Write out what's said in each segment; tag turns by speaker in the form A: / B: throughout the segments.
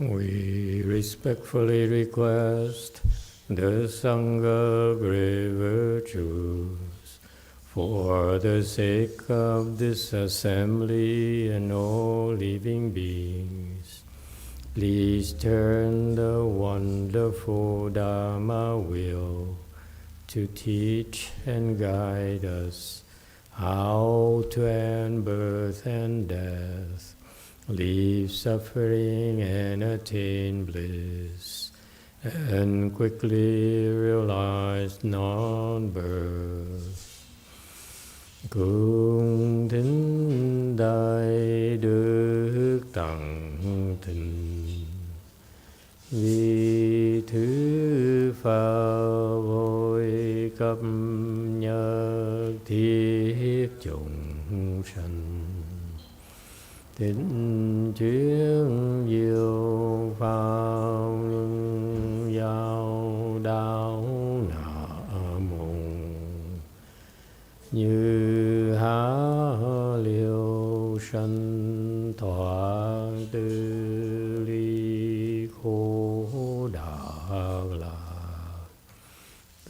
A: We respectfully request the Sangha great virtues for the sake of this assembly and all living beings. Please turn the wonderful Dharma wheel to teach and guide us how to end birth and death, leave suffering and attain bliss, and quickly realize non-birth. Cung thính đại đức tặng thịnh, vì thứ Pháp vội cập nhật thiết chúng sanh. Thính chuyên diệu Pháp giao đạo Nam Mô. Như há liêu sanh thoát tư ly khổ đạc lạc,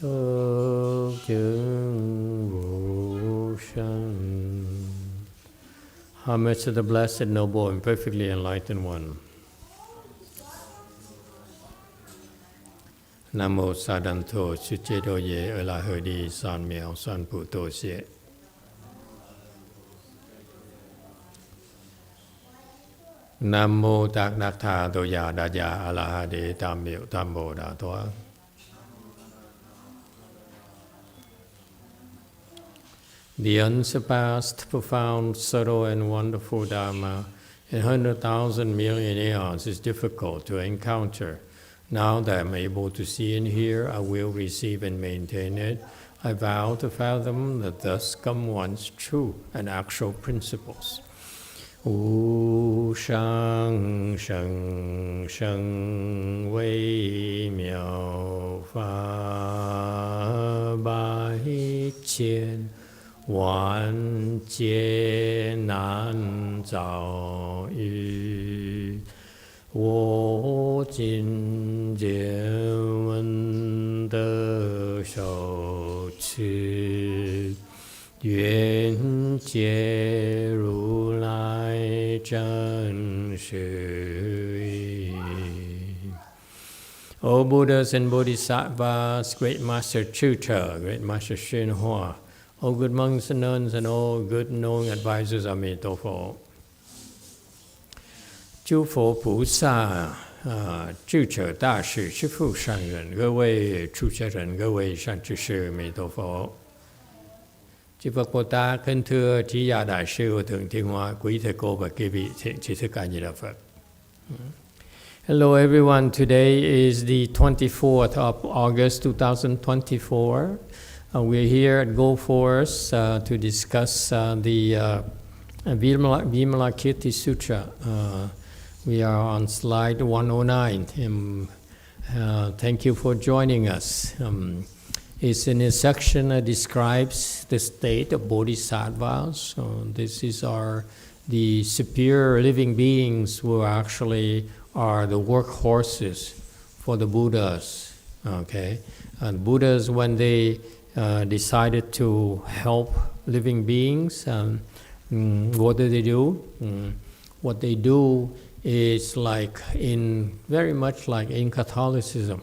A: tất chứng vô sanh. Homage to the Blessed, Noble, and Perfectly Enlightened One. Nam mô Sa Đan Thô Sư Chế Đô Ye Ở La Hờ Đi San Miao San Pu Tô Xie. Nam mô Tát Đắc Tha Tô Ya Đa Ya A La Ha Đế Tam Miệu Tam Bồ Đà Thoa. The unsurpassed, profound, subtle, and wonderful Dharma in 100,000 million eons is difficult to encounter. Now that I'm able to see and hear, I will receive and maintain it. I vow to fathom the thus come once true and actual principles. Wu shang sheng sheng wei miao fa bai qian wan jie nan zao yu. 我今见闻得受持，愿解如来真实义。O Buddhas and Bodhisattvas, Great Master Sutra, Great Master YongHua, O good monks and nuns, and all good knowing advisors of Emitofuo. 诸佛菩萨智者大士师父上人，各位出家人，各位善知识，弥陀佛。Chư Phật Bồ Tát, kính thưa Trí Gia Đại sư Thượng Thiên Hoa, quý thầy cô và quý vị trí thức A Di Đà Phật. Hello everyone, today is the 24th of August 2024. We're here at Go Forest to discuss the Vimalakirti Sutra. We are on slide 109. Thank you for joining us. It's in a section that describes the state of Bodhisattvas. So this is the superior living beings who actually are the workhorses for the Buddhas. Okay, and Buddhas, when they decided to help living beings, what do they do? What they do is very much like in Catholicism.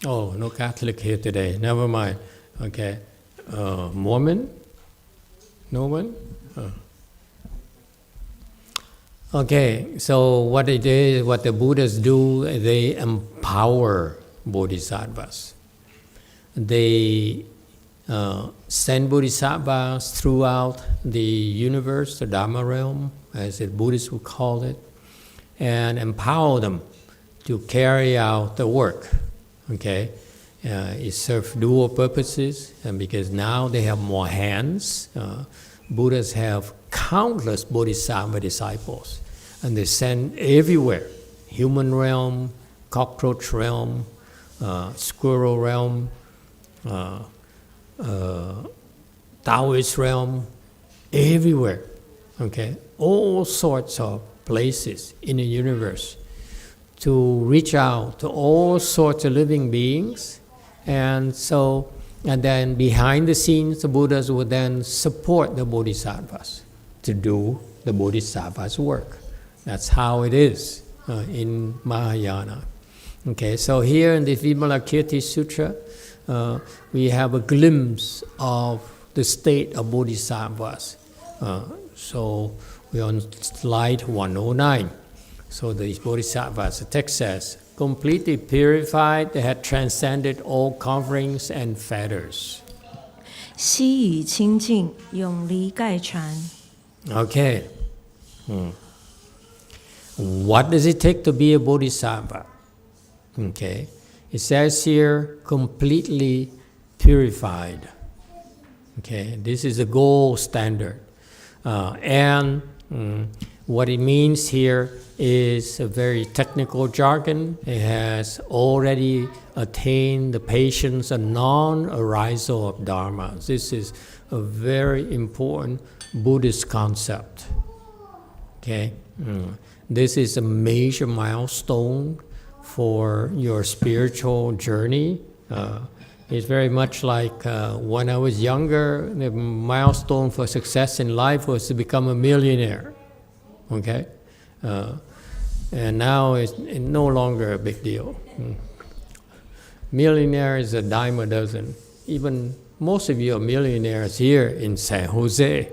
A: Oh, no Catholic here today. Never mind. Okay, Mormon? No one? Okay, so what the Buddhas do, they empower Bodhisattvas. They send Bodhisattvas throughout the universe, the Dharma realm, as the Buddhists would call it, and empower them to carry out the work. Okay, it serves dual purposes, and because now they have more hands, Buddhas have countless Bodhisattva disciples, and they send everywhere: human realm, cockroach realm, squirrel realm, Taoist realm, everywhere. okay, all sorts of places in the universe to reach out to all sorts of living beings. And then behind the scenes, the Buddhas would then support the Bodhisattvas to do the Bodhisattvas work. That's how it is in Mahayana. Okay, so here in the Vimalakirti Sutra, we have a glimpse of the state of Bodhisattvas. So we're on slide 109. So the Bodhisattvas, the text says, completely purified, they had transcended all coverings and fetters.
B: 悉以清净，永离盖缠。
A: Okay. What does it take to be a bodhisattva? Okay. It says here, completely purified. Okay. This is the gold standard. What it means here is a very technical jargon. It has already attained the patience and non-arisal of dharmas. This is a very important Buddhist concept. Okay, this is a major milestone for your spiritual journey. It's very much like when I was younger, the milestone for success in life was to become a millionaire. Okay, and now it's no longer a big deal. Millionaire is a dime a dozen. Even most of you are millionaires here in San Jose.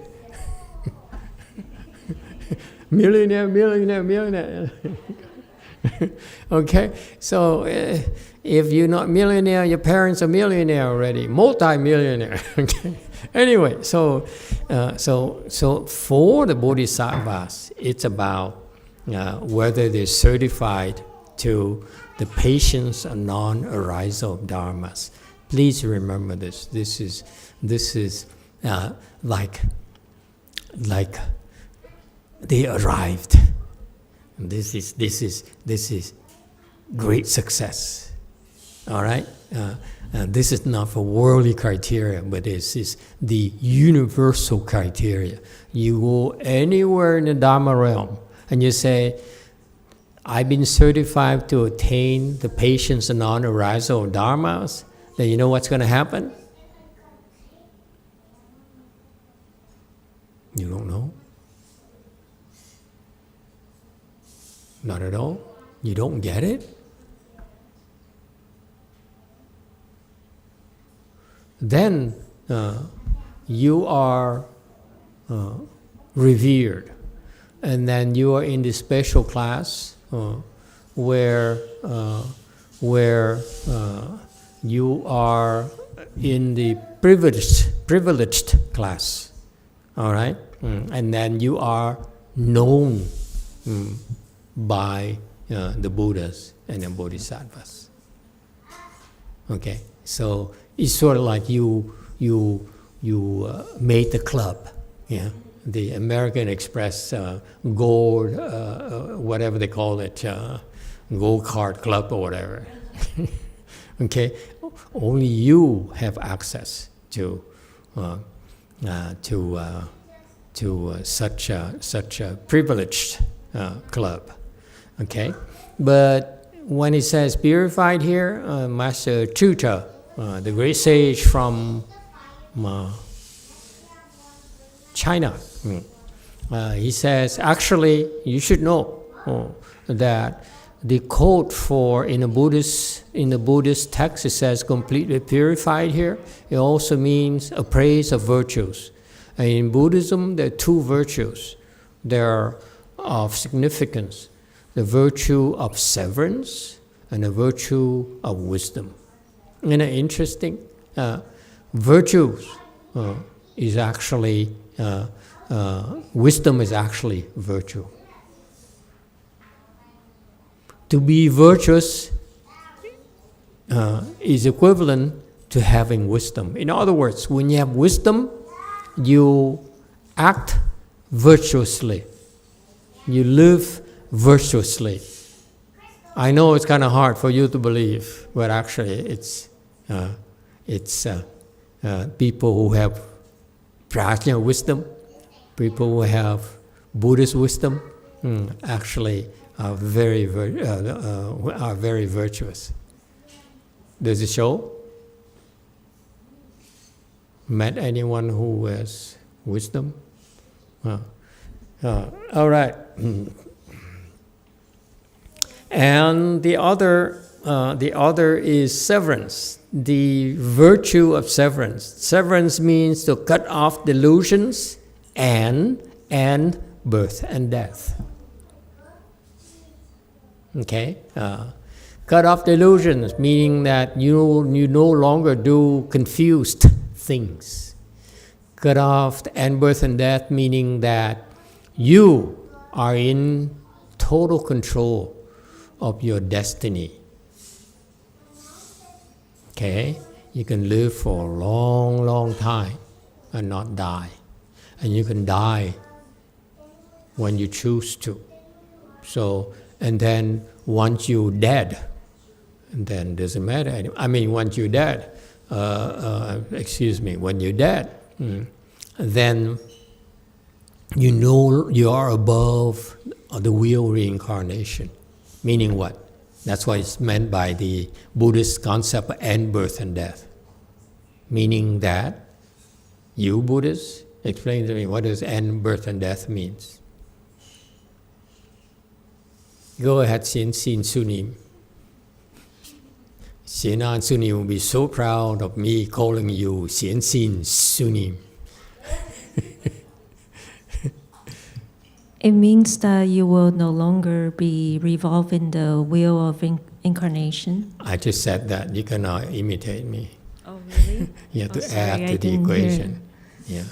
A: Millionaire. Okay, so if you're not millionaire, your parents are millionaire already, multi-millionaire. Okay. Anyway, so for the Bodhisattvas, it's about whether they're certified to the patience and non-arisal of dharmas. Please remember this. This is like they arrived. This is great success. All right. This is not for worldly criteria, but this is the universal criteria. You go anywhere in the Dharma realm and you say, I've been certified to attain the patience and non-arisal of dharmas, then you know what's going to happen? You don't know? Not at all? You don't get it? Then you are revered, and then you are in the special class where you are in the privileged class. All right, and then you are known by the Buddhas and the Bodhisattvas. Okay, so it's sort of like you made the club, yeah. The American Express gold, whatever they call it, gold card club or whatever. Okay, only you have access to such a privileged club. Okay, but when it says purified here, Master Tuta, the great sage from China, he says, actually, you should know that the quote for in the Buddhist text, it says completely purified here. It also means a praise of virtues. And in Buddhism, there are two virtues. They are of significance: the virtue of severance and the virtue of wisdom. Isn't it interesting? Virtues is actually wisdom is actually virtue. To be virtuous is equivalent to having wisdom. In other words, when you have wisdom, you act virtuously. You live virtuously. I know it's kind of hard for you to believe, but actually it's people who have prajna wisdom, People who have Buddhist wisdom actually are very virtuous. Does it show? Met anyone who has wisdom? All right. And the other is severance. The virtue of severance. Severance means to cut off delusions and birth and death. Okay? Cut off delusions, meaning that you no longer do confused things. Cut off and birth and death, meaning that you are in total control of your destiny. Okay? You can live for a long, long time and not die. And you can die when you choose to. So, and then once you're dead, and then it doesn't matter anymore. I mean, once you're dead, when you're dead, then you know you are above the wheel reincarnation. Meaning what? That's what it's meant by the Buddhist concept of end, birth, and death. Meaning that you Buddhists, explain to me what does end, birth, and death means. Go ahead, Xin Sunim. Xinan Sunim will be so proud of me calling you Xin Sunim.
B: It means that you will no longer be revolving the wheel of incarnation.
A: I just said that. You cannot imitate me.
B: Oh, really?
A: You have to add to the equation. Yeah.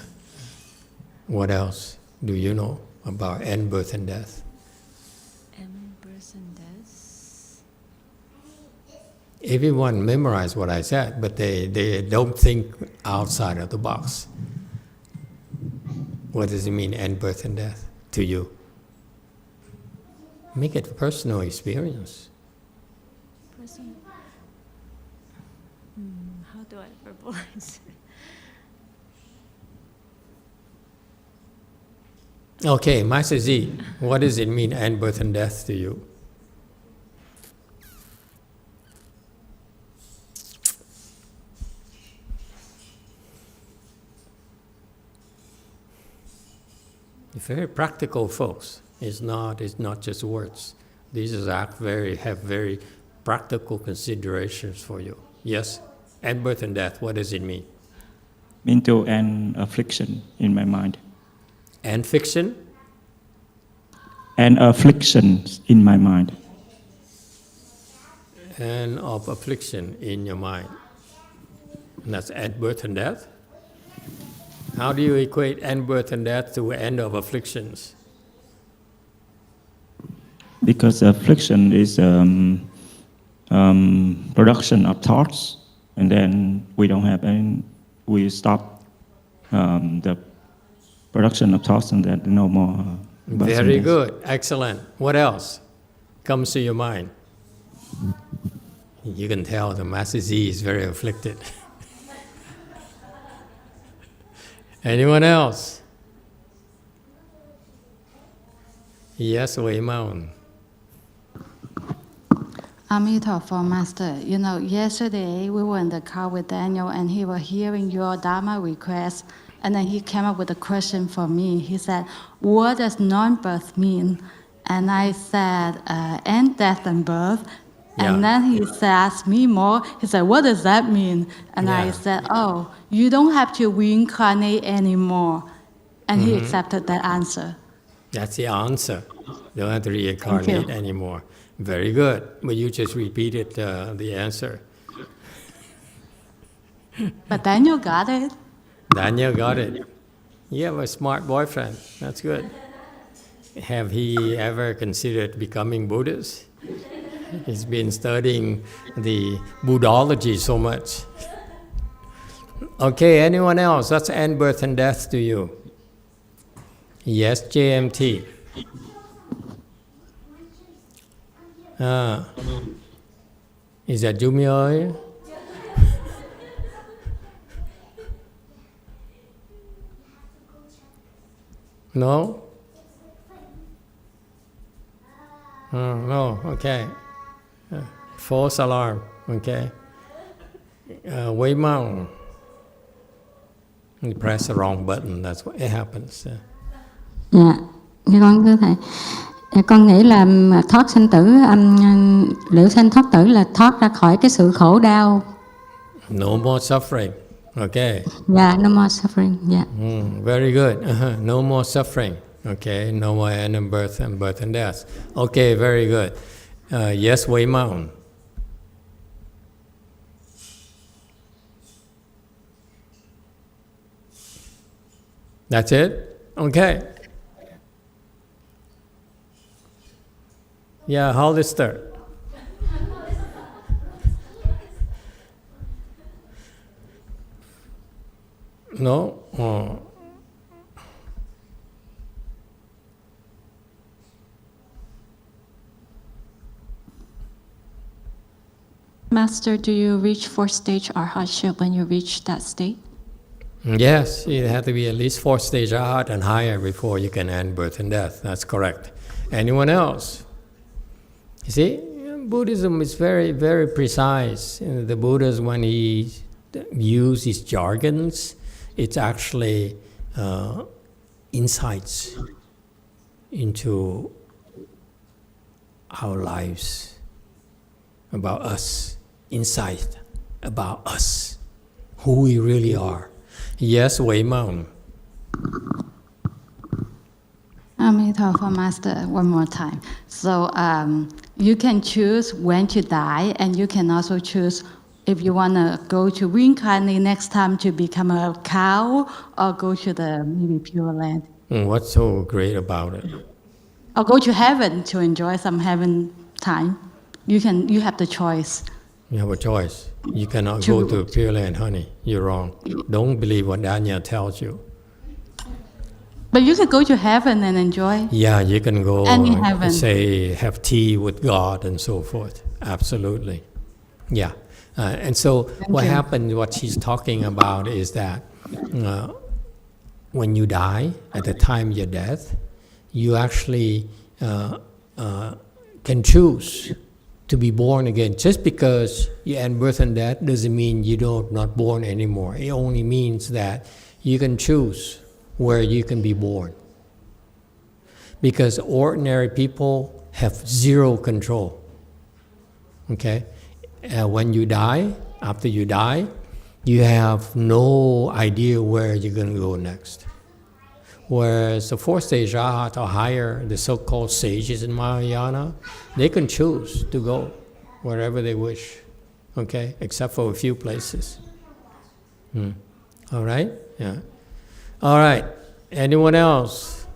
A: What else do you know about end, birth, and death?
B: End, birth, and death.
A: Everyone memorize what I said, but they don't think outside of the box. What does it mean, end, birth, and death, to you? Make it a personal experience.
B: Personal. How do I verbalize it?
A: Okay, Master Z, what does it mean, end, birth, and death, to you? Very practical, folks. It's not just words. These have very practical considerations for you. Yes? End, birth, and death, what does it mean?
C: Mean to end affliction in my mind.
A: And fiction?
C: And afflictions in my mind.
A: And of affliction in your mind. And that's end, birth, and death? How do you equate end, birth, and death to end of afflictions?
C: Because affliction is production of thoughts, and then we don't have any. We stop the production of thoughts, and then no more.
A: Very good, excellent. What else comes to your mind? You can tell the Master Z is very afflicted. Anyone else? Yes, Wei Maun.
D: Emitofuo, Master. You know, yesterday we were in the car with Daniel and he was hearing your Dharma request, and then he came up with a question for me. He said, what does non-birth mean? And I said, end, death, and birth. And then he asked me more. He said, what does that mean? And I said, oh, you don't have to reincarnate anymore. And he accepted that answer.
A: That's the answer. Don't have to reincarnate anymore. Very good. But you just repeated the answer.
D: But Daniel got it.
A: Daniel got it. You have a smart boyfriend. That's good. Have he ever considered becoming Buddhist? He's been studying the Buddhology so much. Okay, anyone else? That's end, birth, and death to you. Yes, JMT. Is that Jumyoy? No? No, okay. False alarm, okay. Way mount. You press the wrong button, that's what it happens.
E: Dạ, con thưa thầy, con nghĩ là thoát sanh tử, liễu sanh thoát tử là thoát ra khỏi cái sự khổ đau.
A: No more suffering, okay.
E: Dạ, no more suffering. Dạ.
A: Very good. No more suffering, okay. No more end and birth and death. Okay, very good. Yes, way mount. That's it? Okay. Yeah, Hollister. No? Oh.
F: Master, do you reach fourth stage arhatship when you reach that state?
A: Yes, you have to be at least 4th stage arhat and higher before you can end birth and death. That's correct. Anyone else? You see, Buddhism is very, very precise. The Buddhas, when he uses his jargons, it's actually insights into our lives, about us, insight about us, who we really are. Yes, Wei Mount.
D: Emitofuo, Master, one more time. So you can choose when to die, and you can also choose if you want to go to reincarnate next time to become a cow, or go to the maybe Pure Land.
A: What's so great about it?
D: Or go to heaven to enjoy some heaven time. You have the choice.
A: You have a choice. You cannot go to Pure Land, honey. You're wrong. Don't believe what Daniel tells you.
D: But you can go to heaven and enjoy.
A: Yeah, you can go
D: Any heaven.
A: say have tea with God and so forth. Absolutely. Yeah. And so what happened, what she's talking about is that when you die, at the time of your death, you actually can choose to be born again. Just because you end birth and death doesn't mean you're not born anymore. It only means that you can choose where you can be born. Because ordinary people have zero control. Okay? When you die, after you die, you have no idea where you're going to go next. Whereas the 4th stage Arhat or higher, the so-called sages in Mahayana, they can choose to go wherever they wish, okay, except for a few places. All right? Yeah. All right. Anyone else?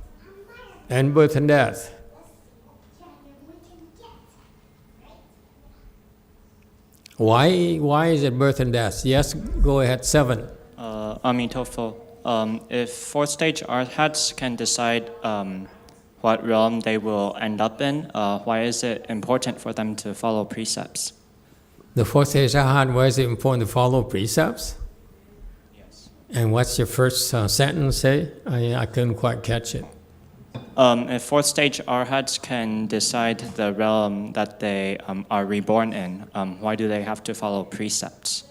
A: End birth and death. Why is it birth and death? Yes, go ahead. 7.
G: Emitofuo. If 4th stage arhats can decide what realm they will end up in, why is it important for them to follow precepts?
A: The 4th stage Arhat, why is it important to follow precepts?
G: Yes.
A: And what's your first sentence say? I couldn't quite catch it.
G: If 4th stage arhats can decide the realm that they are reborn in, why do they have to follow precepts?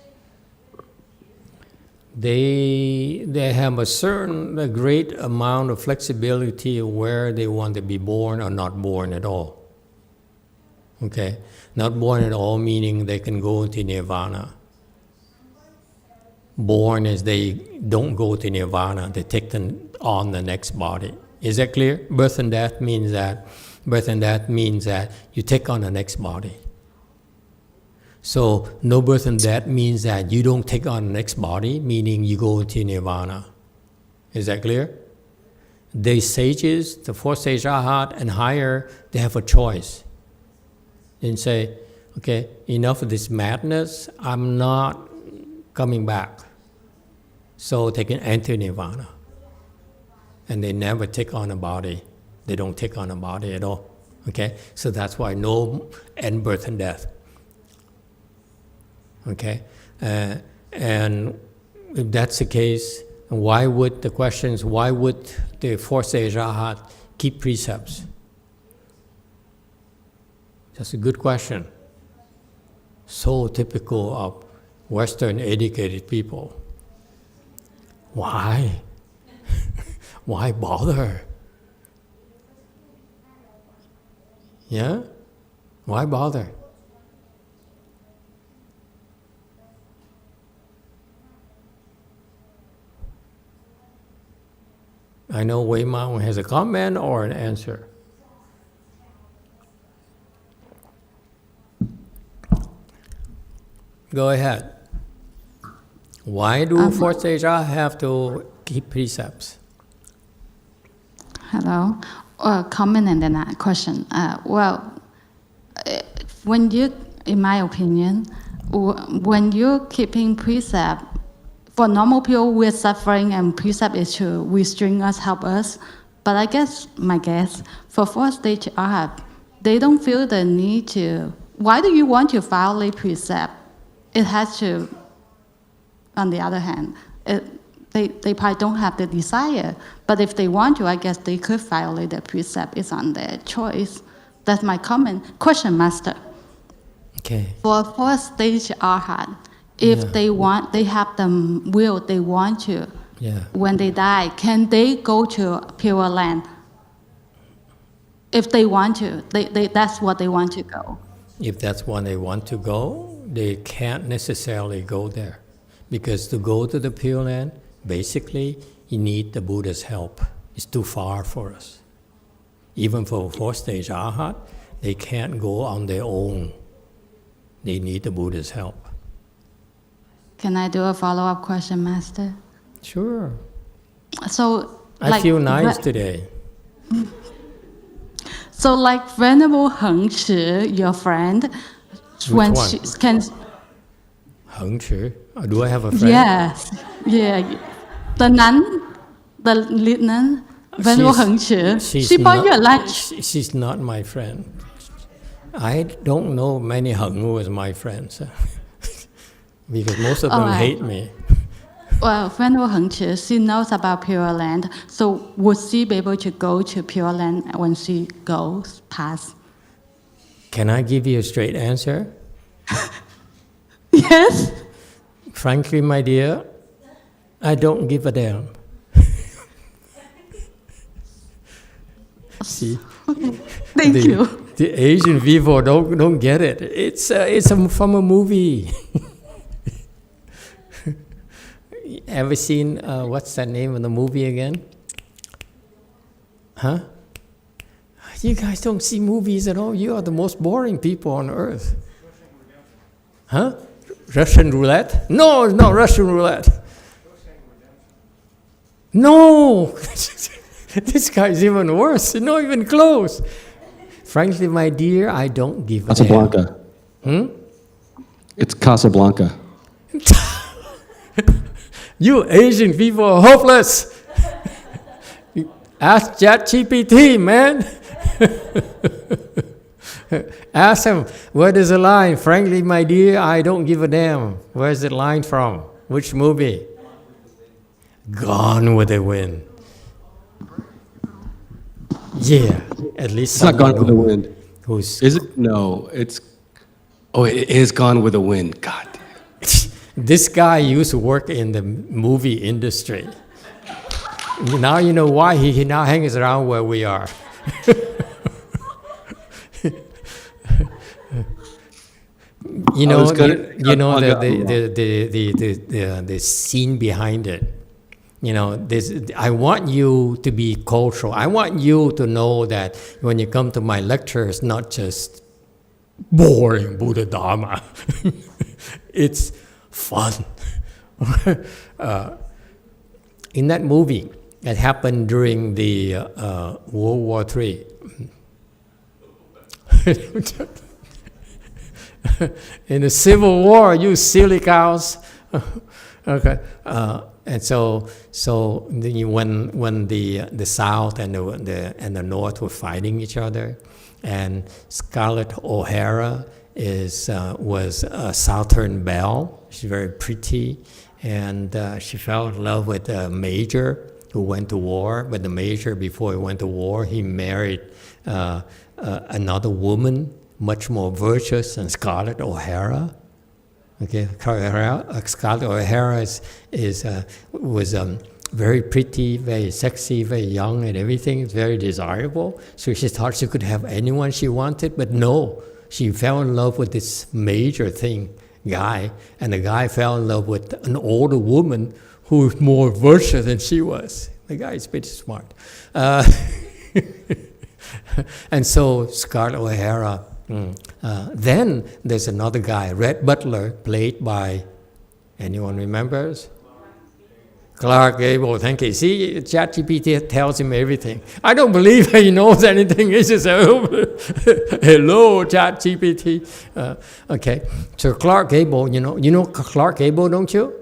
A: They have a great amount of flexibility of where they want to be born or not born at all. Okay? Not born at all meaning they can go into nirvana. Born as they don't go to nirvana, they take on the next body. Is that clear? Birth and death means that you take on the next body. So no birth and death means that you don't take on the next body, meaning you go into nirvana. Is that clear? The sages, the 4th stage Arhat and higher, they have a choice. And say, okay, enough of this madness, I'm not coming back. So they can enter nirvana. And they never take on a body. They don't take on a body at all. Okay? So that's why no end birth and death. Okay? And if that's the case, Why would the fourth stage Arhat keep precepts? That's a good question. So typical of Western educated people. Why? Why bother? Yeah? Why bother? I know Wei Mao has a comment or an answer. Go ahead. Why do fourth stage have to keep precepts?
D: Hello. Comment and then a question. When you, in my opinion, when you're keeping precept, for normal people, we're suffering and precept is to restrain us, help us. But I guess, my guess, for fourth stage Arhat, they don't feel the need to. Why do you want to violate precept? It has to, on the other hand, they probably don't have the desire. But if they want to, I guess they could violate the precept. It's on their choice. That's my comment. Question, Master.
A: Okay.
D: For fourth stage Arhat, if they want, they have the will, they want to.
A: Yeah.
D: When they die, can they go to Pure Land? If they want to, that's what they want to go.
A: If that's what they want to go, they can't necessarily go there. Because to go to the Pure Land, basically, you need the Buddha's help. It's too far for us. Even for fourth stage Arhat, they can't go on their own. They need the Buddha's help.
D: Can I do a follow-up question, Master?
A: Sure.
D: So,
A: I feel nice today.
D: So, like Venerable Heng Chi, your friend, when
A: one?
D: she can.
A: Heng Chi? Do I have a friend?
D: Yes, yeah. The nun, the lead nun, Venerable Heng Chi. She bought you a lunch.
A: She's not my friend. I don't know many Heng who is my friends. Because most of them hate me.
D: Well, Venerable Heng Chi, she knows about Pure Land. So would she be able to go to Pure Land when she goes past?
A: Can I give you a straight answer?
D: Yes.
A: Frankly, my dear, I don't give a damn. See?
D: Thank you.
A: The Asian people don't get it. It's from a movie. Ever seen, what's that name of the movie again? Huh? You guys don't see movies at all. You are the most boring people on earth. Huh? Russian roulette? No, it's not Russian roulette. No! This guy's even worse. Not even close. Frankly, my dear, I don't give a damn.
H: Casablanca. It's Casablanca.
A: You Asian people are hopeless. Ask ChatGPT, man. Ask him, where is the line? Frankly, my dear, I don't give a damn. Where's the line from? Which movie? Gone with the Wind. Yeah, at least
H: It's not Gone with the Wind.
A: Who's
H: Is it? No, it's. Oh, it is Gone with the Wind. God.
A: This guy used to work in the movie industry. Now you know why he now hangs around where we are. You know the scene behind it. You know, I want you to be cultural. I want you to know that when you come to my lecture, it's not just boring Buddha Dharma. It's fun. In that movie that happened during the World War III. In the Civil War, you silly cows. Okay, and so when the South and the North were fighting each other, and Scarlett O'Hara was a Southern belle. She's very pretty, and she fell in love with a major who went to war. But the major, before he went to war, he married another woman, much more virtuous than Scarlett O'Hara. Okay, Scarlett O'Hara was very pretty, very sexy, very young, and everything, very desirable. So she thought she could have anyone she wanted, but no, she fell in love with this major guy, and the guy fell in love with an older woman who was more virtuous than she was. The guy is pretty smart. And so Scarlett O'Hara. Then there's another guy, Red Butler, played by, anyone remembers? Clark Gable, thank you. See, ChatGPT tells him everything. I don't believe he knows anything. He just says, hello, ChatGPT. Okay, so Clark Gable, you know Clark Gable, don't you?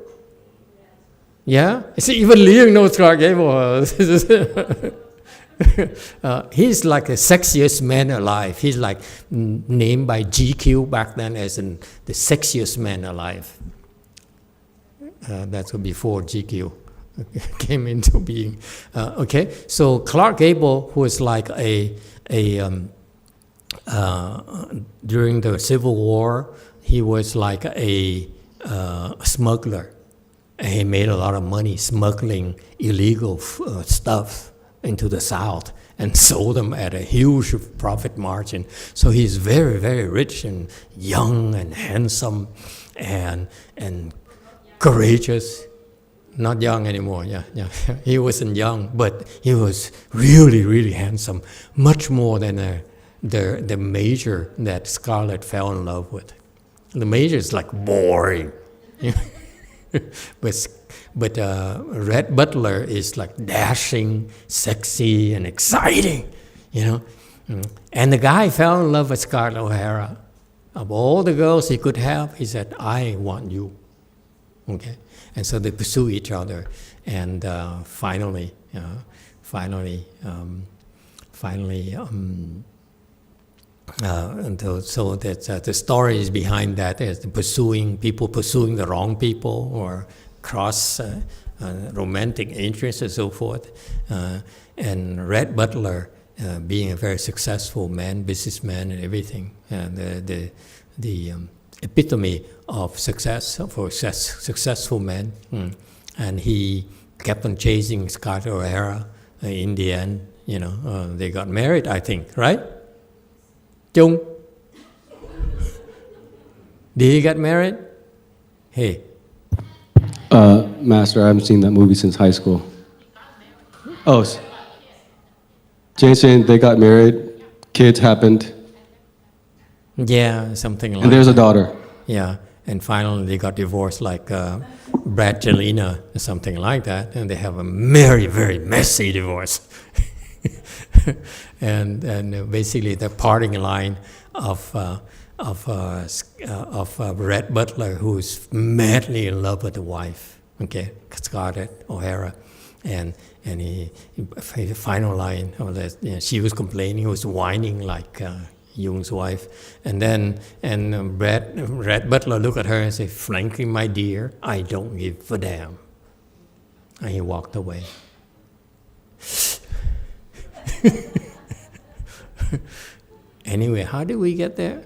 A: Yeah? See, even Liang knows Clark Gable. He's like the sexiest man alive. He's like named by GQ back then as the sexiest man alive. That's before GQ came into being. Okay, so Clark Gable, who was like during the Civil War, he was like a smuggler. And he made a lot of money smuggling illegal stuff into the South and sold them at a huge profit margin. So he's very, very rich and young and handsome and courageous. Not young anymore, yeah. He wasn't young, but he was really, really handsome, much more than the major that Scarlett fell in love with. The major is like boring. But Red Butler is like dashing, sexy, and exciting, And the guy fell in love with Scarlett O'Hara. Of all the girls he could have, he said, I want you. Okay? And so they pursue each other. And finally, so that the story is behind that is people pursuing the wrong people or cross romantic interests and so forth. And Red Butler being a very successful man, businessman and everything, the epitome of success for a successful man. And he kept on chasing Scarlett O'Hara. In the end, they got married, I think, right? Chung. Did he get married? Hey.
H: Master, I haven't seen that movie since high school. Oh, Jason, they got married, kids happened.
A: Yeah, something like that.
H: And there's a daughter.
A: Yeah, and finally they got divorced like Brad Jelena or something like that, and they have a very, very messy divorce. and basically the parting line of Red Butler, who's madly in love with the wife, okay, Scarlett O'Hara, and he final line of that, she was complaining, he was whining like Jung's wife, and Red Butler looked at her and said, "Frankly, my dear, I don't give a damn," and he walked away. Anyway, how did we get there?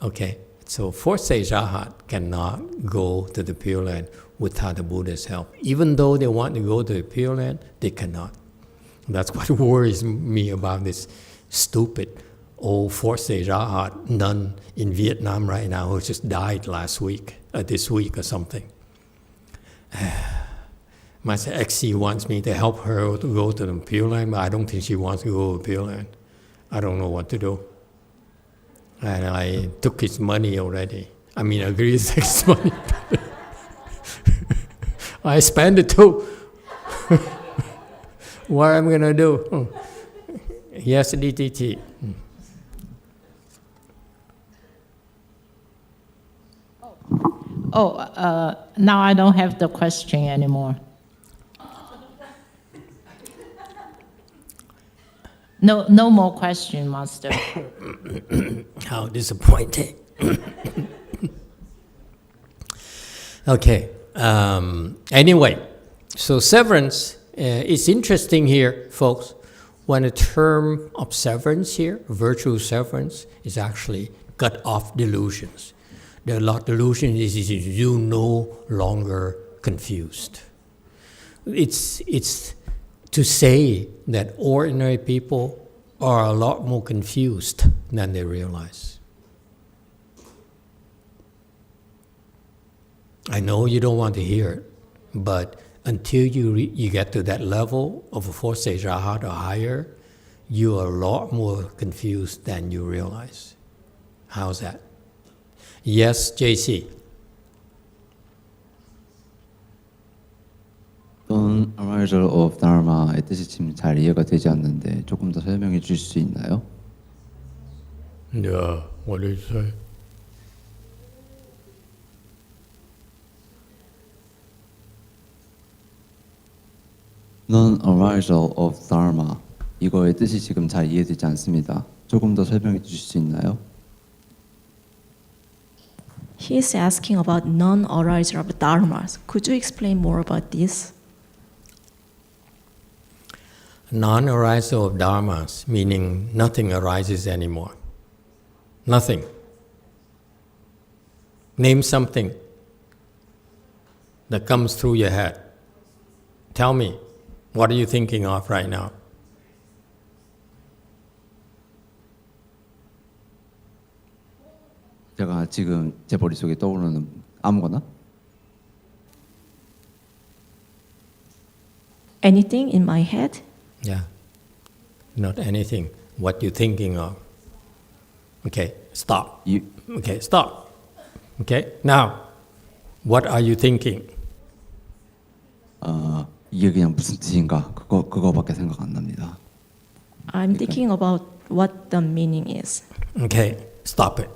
A: Okay, so fourth stage Arhat cannot go to the Pure Land without the Buddha's help. Even though they want to go to the Pure Land, they cannot. That's what worries me about this stupid old fourth stage Arhat nun in Vietnam right now who just died this week or something. Master XC wants me to help her to go to the Pure Land, but I don't think she wants to go to the Pure Land. I don't know what to do. And I took his money already. I mean, I agreed to take his money. I spent it too. What am I going to do? Yes, DTT.
I: Now I don't have the question anymore. No more question, Master.
A: How disappointing. Okay. Anyway, so severance is interesting here, folks. When the term of severance here, virtue severance, is actually cut off delusions. The delusion is you no longer confused. It's to say that ordinary people are a lot more confused than they realize. I know you don't want to hear it, but until you get to that level of a fourth stage arhat or higher, you are a lot more confused than you realize. How's that? Yes, JC.
J: Non-arisal of Dharma의 뜻이 지금 잘 이해가 되지 않는데 조금 더 설명해 주실 수 있나요?
A: Yeah, what did you say?
J: Non-arisal of Dharma 이거의 뜻이 지금 잘 이해되지 않습니다. 조금 더 설명해 주실 수 있나요?
K: He is asking about non-arisal of dharmas. Could you explain more about this?
A: Non-arisal of dharmas, meaning nothing arises anymore. Nothing. Name something that comes through your head. Tell me, what are you thinking of right now?
J: 제가 지금 제 머릿속에 떠오르는 아무거나?
K: Anything in my head?
A: Yeah. Not anything. What you're thinking of. Okay, stop. Okay, stop. Okay, now, what are you thinking?
J: 이게 그냥 무슨 뜻인가? 그거밖에 생각 안 납니다.
K: I'm thinking about what the meaning is.
A: Okay, stop it.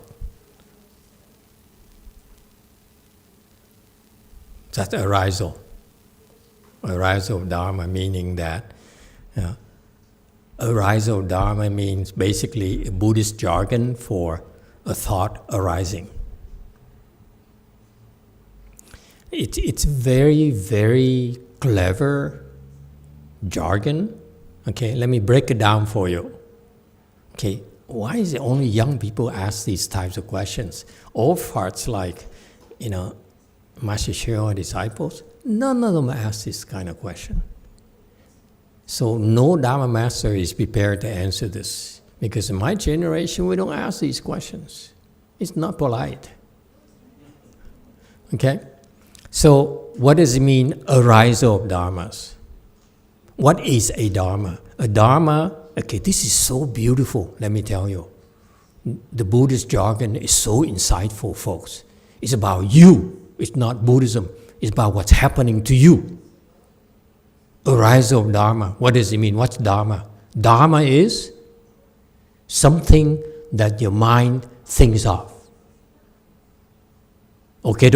A: That's arisal. Arisal of Dharma, meaning that arisal of Dharma means basically a Buddhist jargon for a thought arising. It's very, very clever jargon. Okay, let me break it down for you. Okay, why is it only young people ask these types of questions? Old farts like, Master Sheo disciples, none of them ask this kind of question. So no Dharma master is prepared to answer this. Because in my generation, we don't ask these questions. It's not polite. Okay? So what does it mean, arisal of dharmas? What is a dharma? A dharma, okay, this is so beautiful, let me tell you. The Buddhist jargon is so insightful, folks. It's about you. It's not Buddhism. It's about what's happening to you. Arisal of Dharma. What does it mean? What's Dharma? Dharma is something that your mind thinks of. Okay?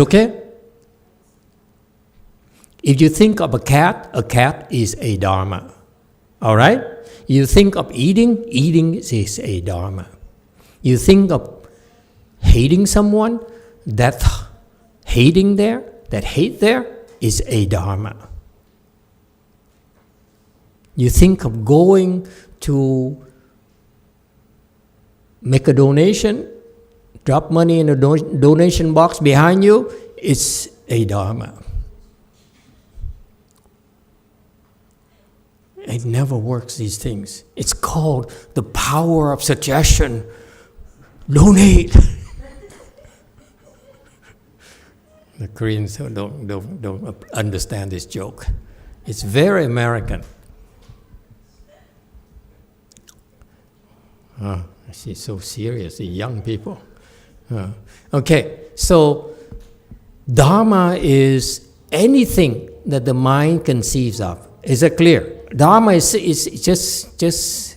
A: If you think of a cat is a Dharma. All right? You think of eating is a Dharma. You think of hating someone, that hate there is a Dharma. You think of going to make a donation, drop money in a donation box behind you, it's a Dharma. It never works, these things. It's called the power of suggestion. Donate. The Koreans don't understand this joke. It's very American. I see, so serious, the young people. Okay, so Dharma is anything that the mind conceives of. Is it clear? Dharma is just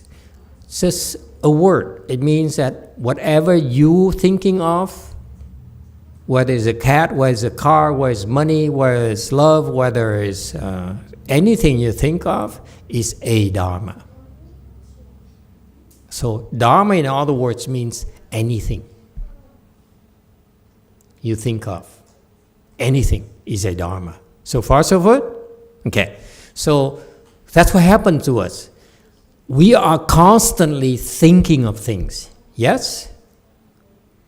A: a word. It means that whatever you thinking of, whether it's a cat, whether it's a car, whether it's money, whether it's love, whether it's anything you think of, is a Dharma. So Dharma, in other words, means anything you think of. Anything is a Dharma. So far, so good? Okay. So that's what happened to us. We are constantly thinking of things. Yes?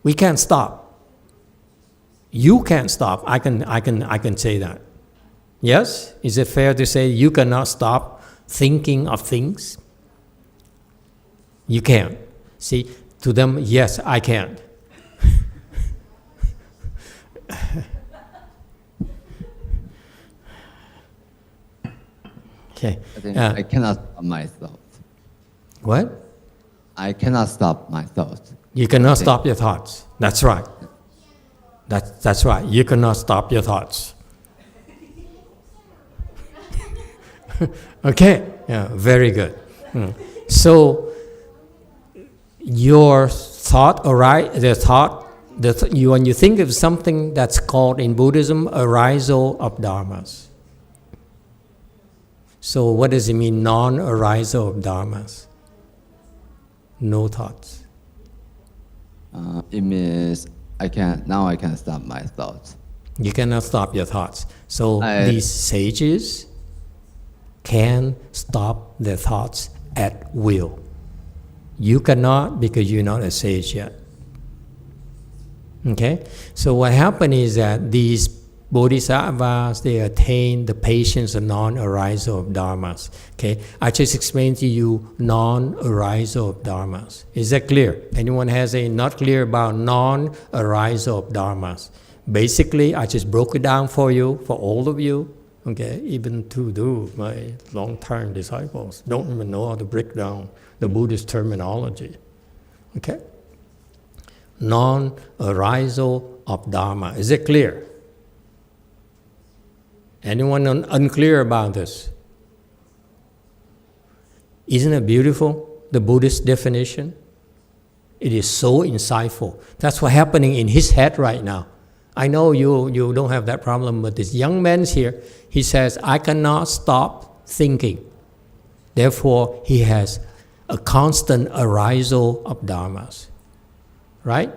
A: We can't stop. You can't stop. I can say that. Yes? Is it fair to say you cannot stop thinking of things? You can't. See, to them, yes, I can. Okay.
J: I cannot stop my thoughts.
A: What?
J: I cannot stop my thoughts.
A: You cannot stop your thoughts. That's right. That's right. You cannot stop your thoughts. Okay. Yeah. Very good. So your thought, when you think of something that's called in Buddhism arisal of dharmas. So what does it mean, non-arisal of dharmas? No thoughts.
J: It means I can stop my thoughts.
A: You cannot stop your thoughts. So these sages can stop their thoughts at will. You cannot because you're not a sage yet. Okay? So what happened is that these Bodhisattvas, they attain the patience of non-arisal of dharmas. Okay? I just explained to you non-arisal of dharmas. Is that clear? Anyone has a not clear about non-arisal of dharmas? Basically, I just broke it down for you, for all of you. Okay? Even to my long-term disciples don't even know how to break down the Buddhist terminology. Okay? Non-arisal of dharma. Is it clear? Anyone unclear about this? Isn't it beautiful, the Buddhist definition? It is so insightful. That's what's happening in his head right now. I know you don't have that problem, but this young man's here, he says, I cannot stop thinking. Therefore, he has a constant arisal of dharmas. Right?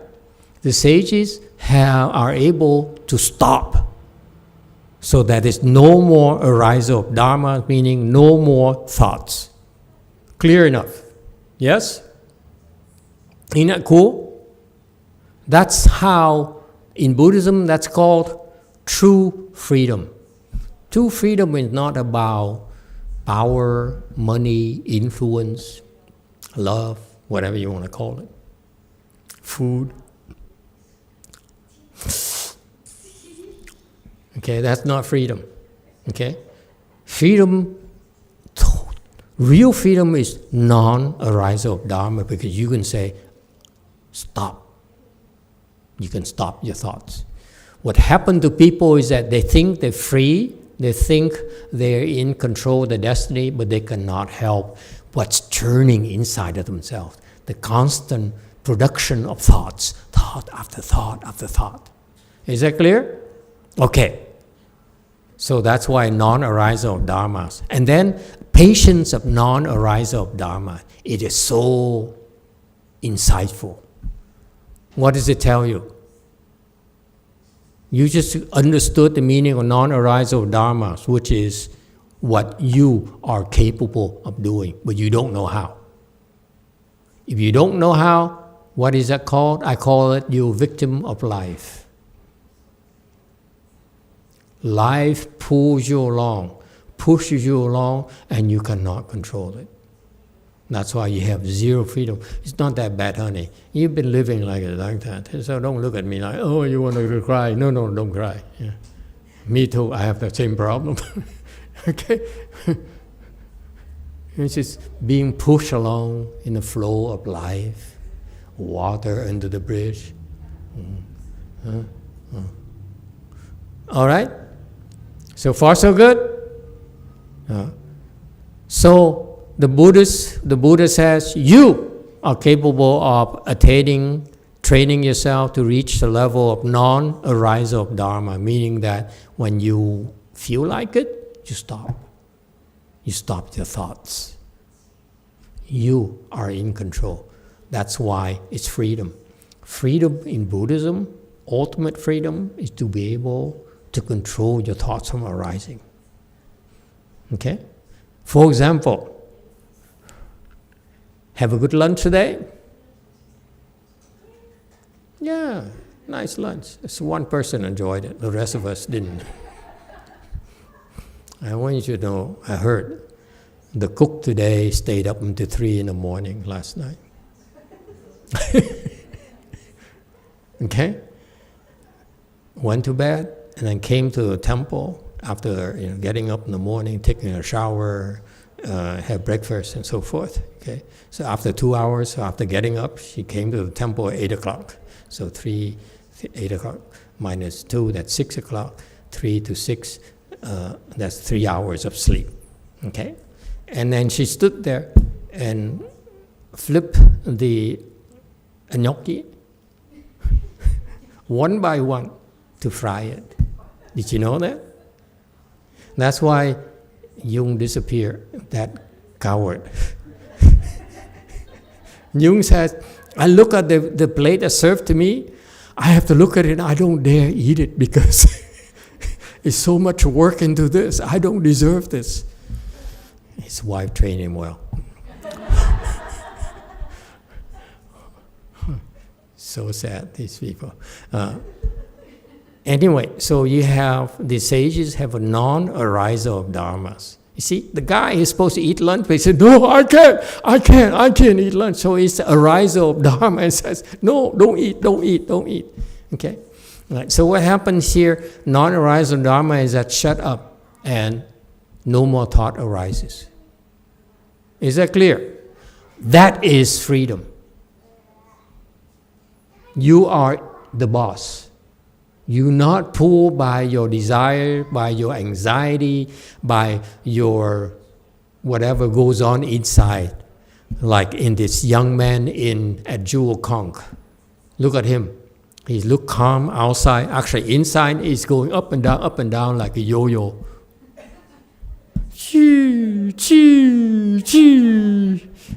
A: The sages are able to stop. So that is no more arisal of dharma, meaning no more thoughts. Clear enough? Yes? Isn't that cool? That's how, in Buddhism, that's called true freedom. True freedom is not about power, money, influence, love, whatever you want to call it. Food. Okay, that's not freedom. Okay? Freedom, real freedom is non-arisal of dharma because you can say, stop. You can stop your thoughts. What happened to people is that they think they're free, they think they're in control of their destiny, but they cannot help what's churning inside of themselves. The constant production of thoughts, thought after thought after thought. Is that clear? Okay. So that's why non-arisal of dharmas. And then patience of non-arisal of dharma. It is so insightful. What does it tell you? You just understood the meaning of non-arisal of dharmas, which is what you are capable of doing, but you don't know how. If you don't know how, what is that called? I call it you're a victim of life. Life pulls you along, pushes you along, and you cannot control it. That's why you have zero freedom. It's not that bad, honey. You've been living like that. So don't look at me like, oh, you want to cry. No, don't cry. Yeah. Me too, I have the same problem. Okay? It's just being pushed along in the flow of life, water under the bridge. All right? So far, so good? So the Buddha says, you are capable of attaining, training yourself to reach the level of non-arisal of dharma, meaning that when you feel like it, you stop. You stop your thoughts. You are in control. That's why it's freedom. Freedom in Buddhism, ultimate freedom, is to be able to control your thoughts from arising. Okay? For example, have a good lunch today? Yeah, nice lunch. It's one person enjoyed it, the rest of us didn't. I want you to know, I heard the cook today stayed up until 3 a.m. last night. Okay? Went to bed and then came to the temple after getting up in the morning, taking a shower, have breakfast and so forth. Okay? So after 2 hours, after getting up, she came to the temple at 8 o'clock. So 8 o'clock minus 2, that's 6 o'clock. 3 to 6, that's 3 hours of sleep. Okay? And then she stood there and flipped the gnocchi one by one to fry it. Did you know that? That's why Jung disappeared, that coward. Jung says, I look at the plate that's served to me, I have to look at it and I don't dare eat it because it's so much work into this. I don't deserve this. His wife trained him well. So sad, these people. Anyway, so you have, the sages have a non-arisal of dharmas. You see, the guy is supposed to eat lunch, but he said, no, I can't eat lunch. So it's the arisal of dharma and says, no, don't eat. Okay? Right. So what happens here, non-arisal dharma is that shut up and no more thought arises. Is that clear? That is freedom. You are the boss. You're not pulled by your desire, by your anxiety, by your whatever goes on inside. Like in this young man at Jewel Conk. Look at him. He looks calm outside. Actually, inside he's going up and down like a yo-yo.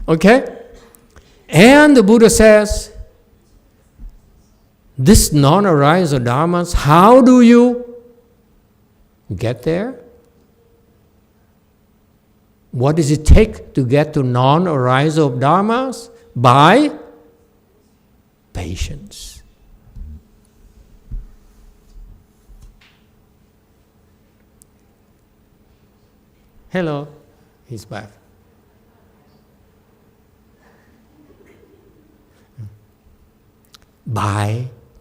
A: Okay? And the Buddha says, this non-arisal dharmas, how do you get there? What does it take to get to non-arisal dharmas? By patience. Hello, he's back.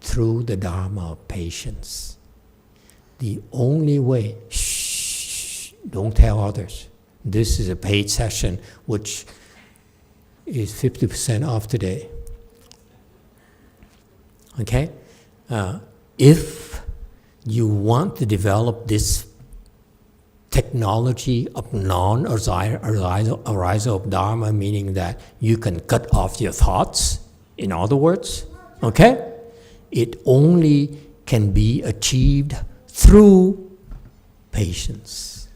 A: Through the Dharma of patience. The only way, don't tell others. This is a paid session, which is 50% off today. Okay? If you want to develop this technology of non-arisal of Dharma, meaning that you can cut off your thoughts, in other words, okay? It only can be achieved through patience.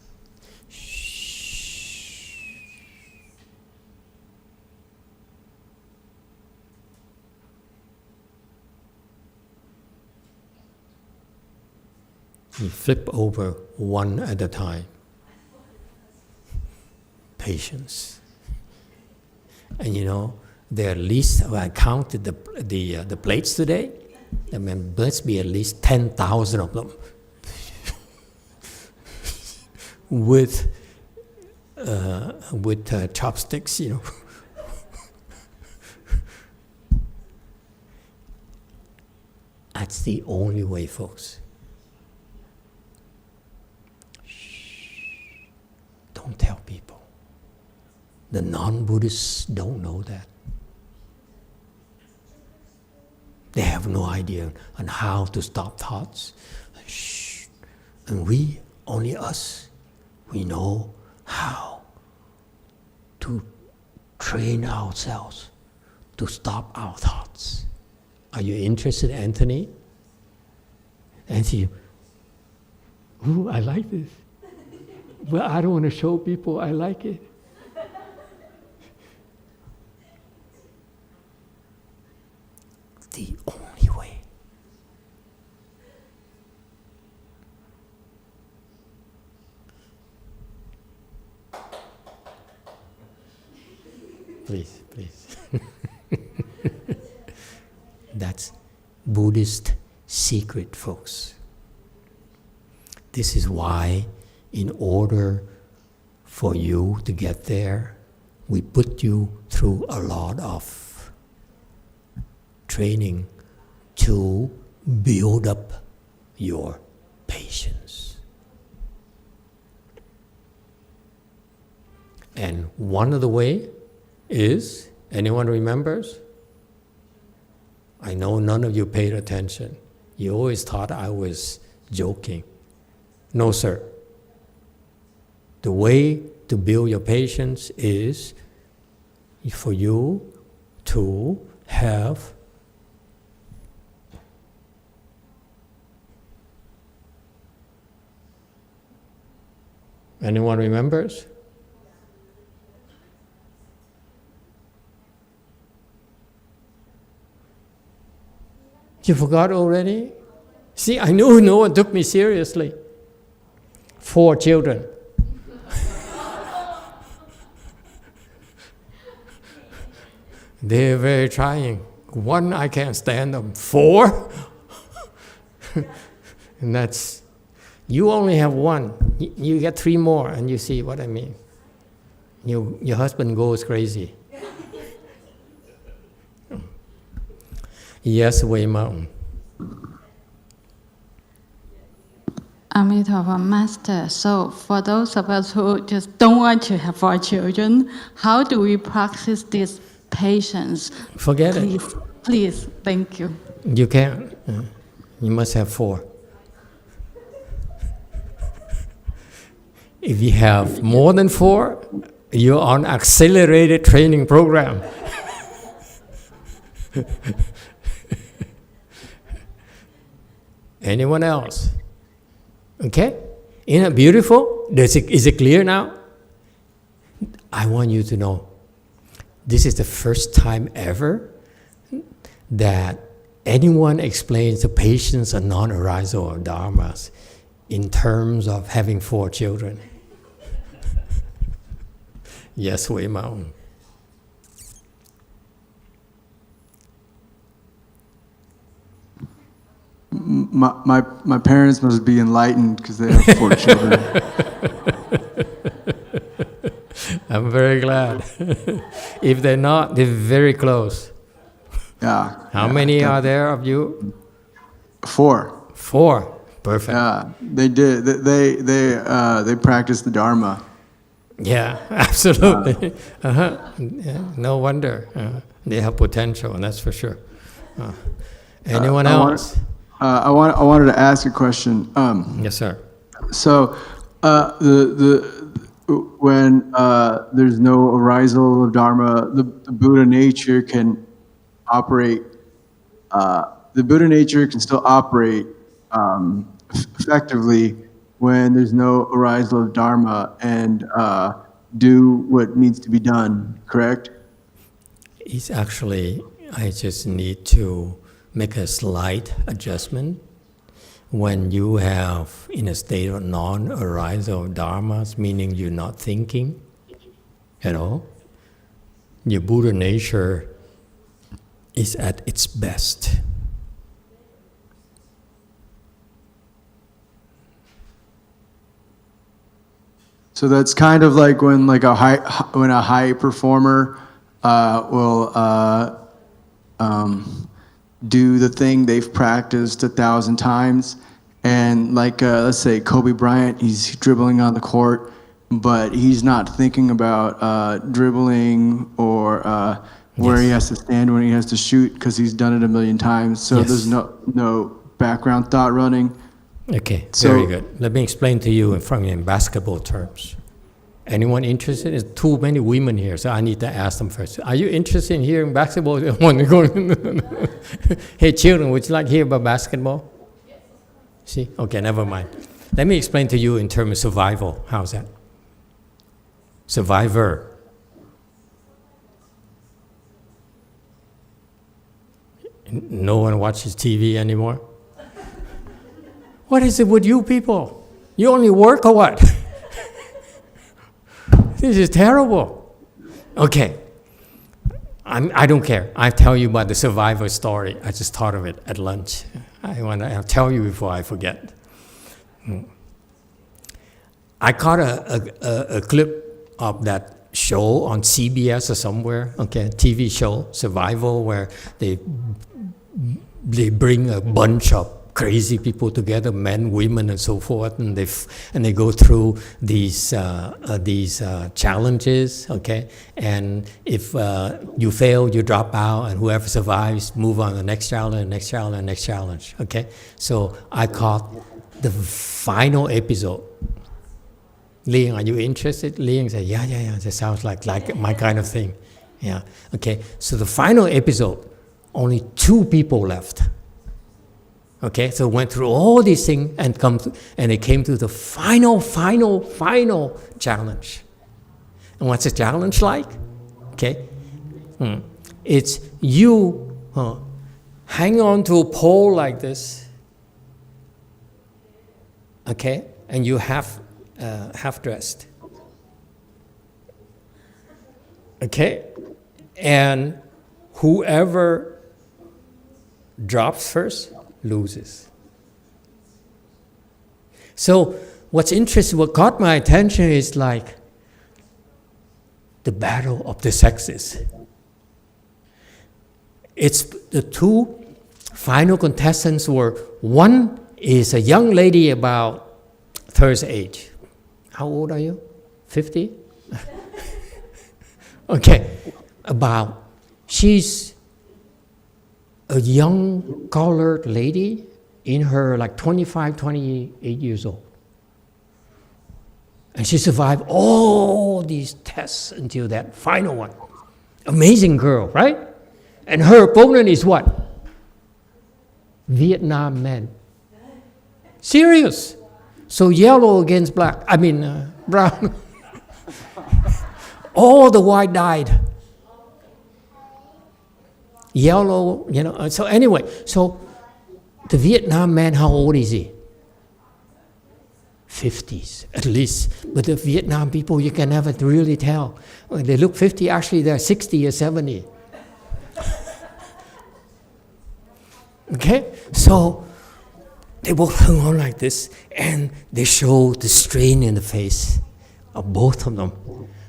A: You flip over one at a time. Patience. And there are at least, I counted the plates today. There must be at least 10,000 of them with chopsticks, That's the only way, folks. Don't tell people. The non-Buddhists don't know that. They have no idea on how to stop thoughts. Shh. And we, only us, we know how to train ourselves to stop our thoughts. Are you interested, Anthony? Anthony, ooh, I like this. Well, I don't want to show people I like it. the only way. Please, please. That's Buddhist secret, folks. This is why, in order for you to get there, we put you through a lot of training to build up your patience. And one of the way is, anyone remembers? I know none of you paid attention. You always thought I was joking. No, sir. The way to build your patience is for you to have anyone remembers? You forgot already? See, I knew no one took me seriously. 4 children. They're very trying. 1, I can't stand them. 4? And that's, you only have 1. You get 3 more, and you see what I mean. Your husband goes crazy. Yes, Wei Mountain.
D: Emitofuo, Master. So for those of us who just don't want to have 4 children, how do we practice this patience?
A: Forget
D: Please,
A: it.
D: please, thank you.
A: You can't. You must have 4. If you have more than 4, you're on accelerated training program. Anyone else? Okay? Isn't it beautiful? Is it clear now? I want you to know, this is the first time ever that anyone explains the patience of non-arisal or dharmas in terms of having 4 children. Yes, Wei Mountain.
L: My parents must be enlightened because they have 4 children.
A: I'm very glad. If they're not, they're very close.
L: Yeah.
A: How many are there of you?
L: 4.
A: 4. Perfect.
L: Yeah, they did. They practiced the Dharma.
A: Yeah, absolutely. Yeah, no wonder. They have potential, and that's for sure. Anyone else?
L: I wanted to ask a question.
A: Yes, sir.
L: So, when there's no arisal of Dharma, the Buddha nature can operate. The Buddha nature can still operate effectively when there's no arisal of Dharma and do what needs to be done. Correct?
A: It's actually, I just need to make a slight adjustment. When you have in a state of non-arisal dharmas, meaning you're not thinking at all, your Buddha nature is at its best.
L: So that's kind of like when a high performer will do the thing they've practiced 1,000 times, and let's say Kobe Bryant, he's dribbling on the court, but he's not thinking about dribbling or where he has to stand when he has to shoot because he's done it 1,000,000 times. So there's no background thought running.
A: Okay, very good. Let me explain to you in basketball terms. Anyone interested? There's too many women here, so I need to ask them first. Are you interested in hearing basketball? Hey, children, would you like to hear about basketball? See? Okay, never mind. Let me explain to you in terms of survival. How's that? Survivor. No one watches TV anymore. What is it with you people? You only work or what? This is terrible. Okay. I don't care. I tell you about the survivor story. I just thought of it at lunch. I'll tell you before I forget. I caught a clip of that show on CBS or somewhere, okay, TV show, Survival, where they bring a bunch of crazy people together, men, women, and so forth, and they go through these challenges, okay. And if you fail, you drop out, and whoever survives, move on to the next challenge, next challenge, next challenge, okay. So I caught the final episode. Liang, are you interested? Liang said, yeah, that sounds like my kind of thing. Yeah, okay. So the final episode, only 2 people left. Okay, so went through all these things and it came to the final challenge. And what's the challenge like? Okay, it's you hang on to a pole like this. Okay, and you half dressed. Okay, and whoever drops first loses. So what's interesting, what caught my attention is like the battle of the sexes. It's the 2 final contestants were, one is a young lady about third age. How old are you? 50? Okay, she's a young colored lady in her like 25, 28 years old. And she survived all these tests until that final one. Amazing girl, right? And her opponent is what? Vietnam man. Serious. So yellow against black, brown. All the white died. Yellow, so anyway, so the Vietnam man, how old is he? 50s, at least. But the Vietnam people, you can never really tell. When they look 50, actually they're 60 or 70. Okay, so they both hung on like this, and they show the strain in the face of both of them.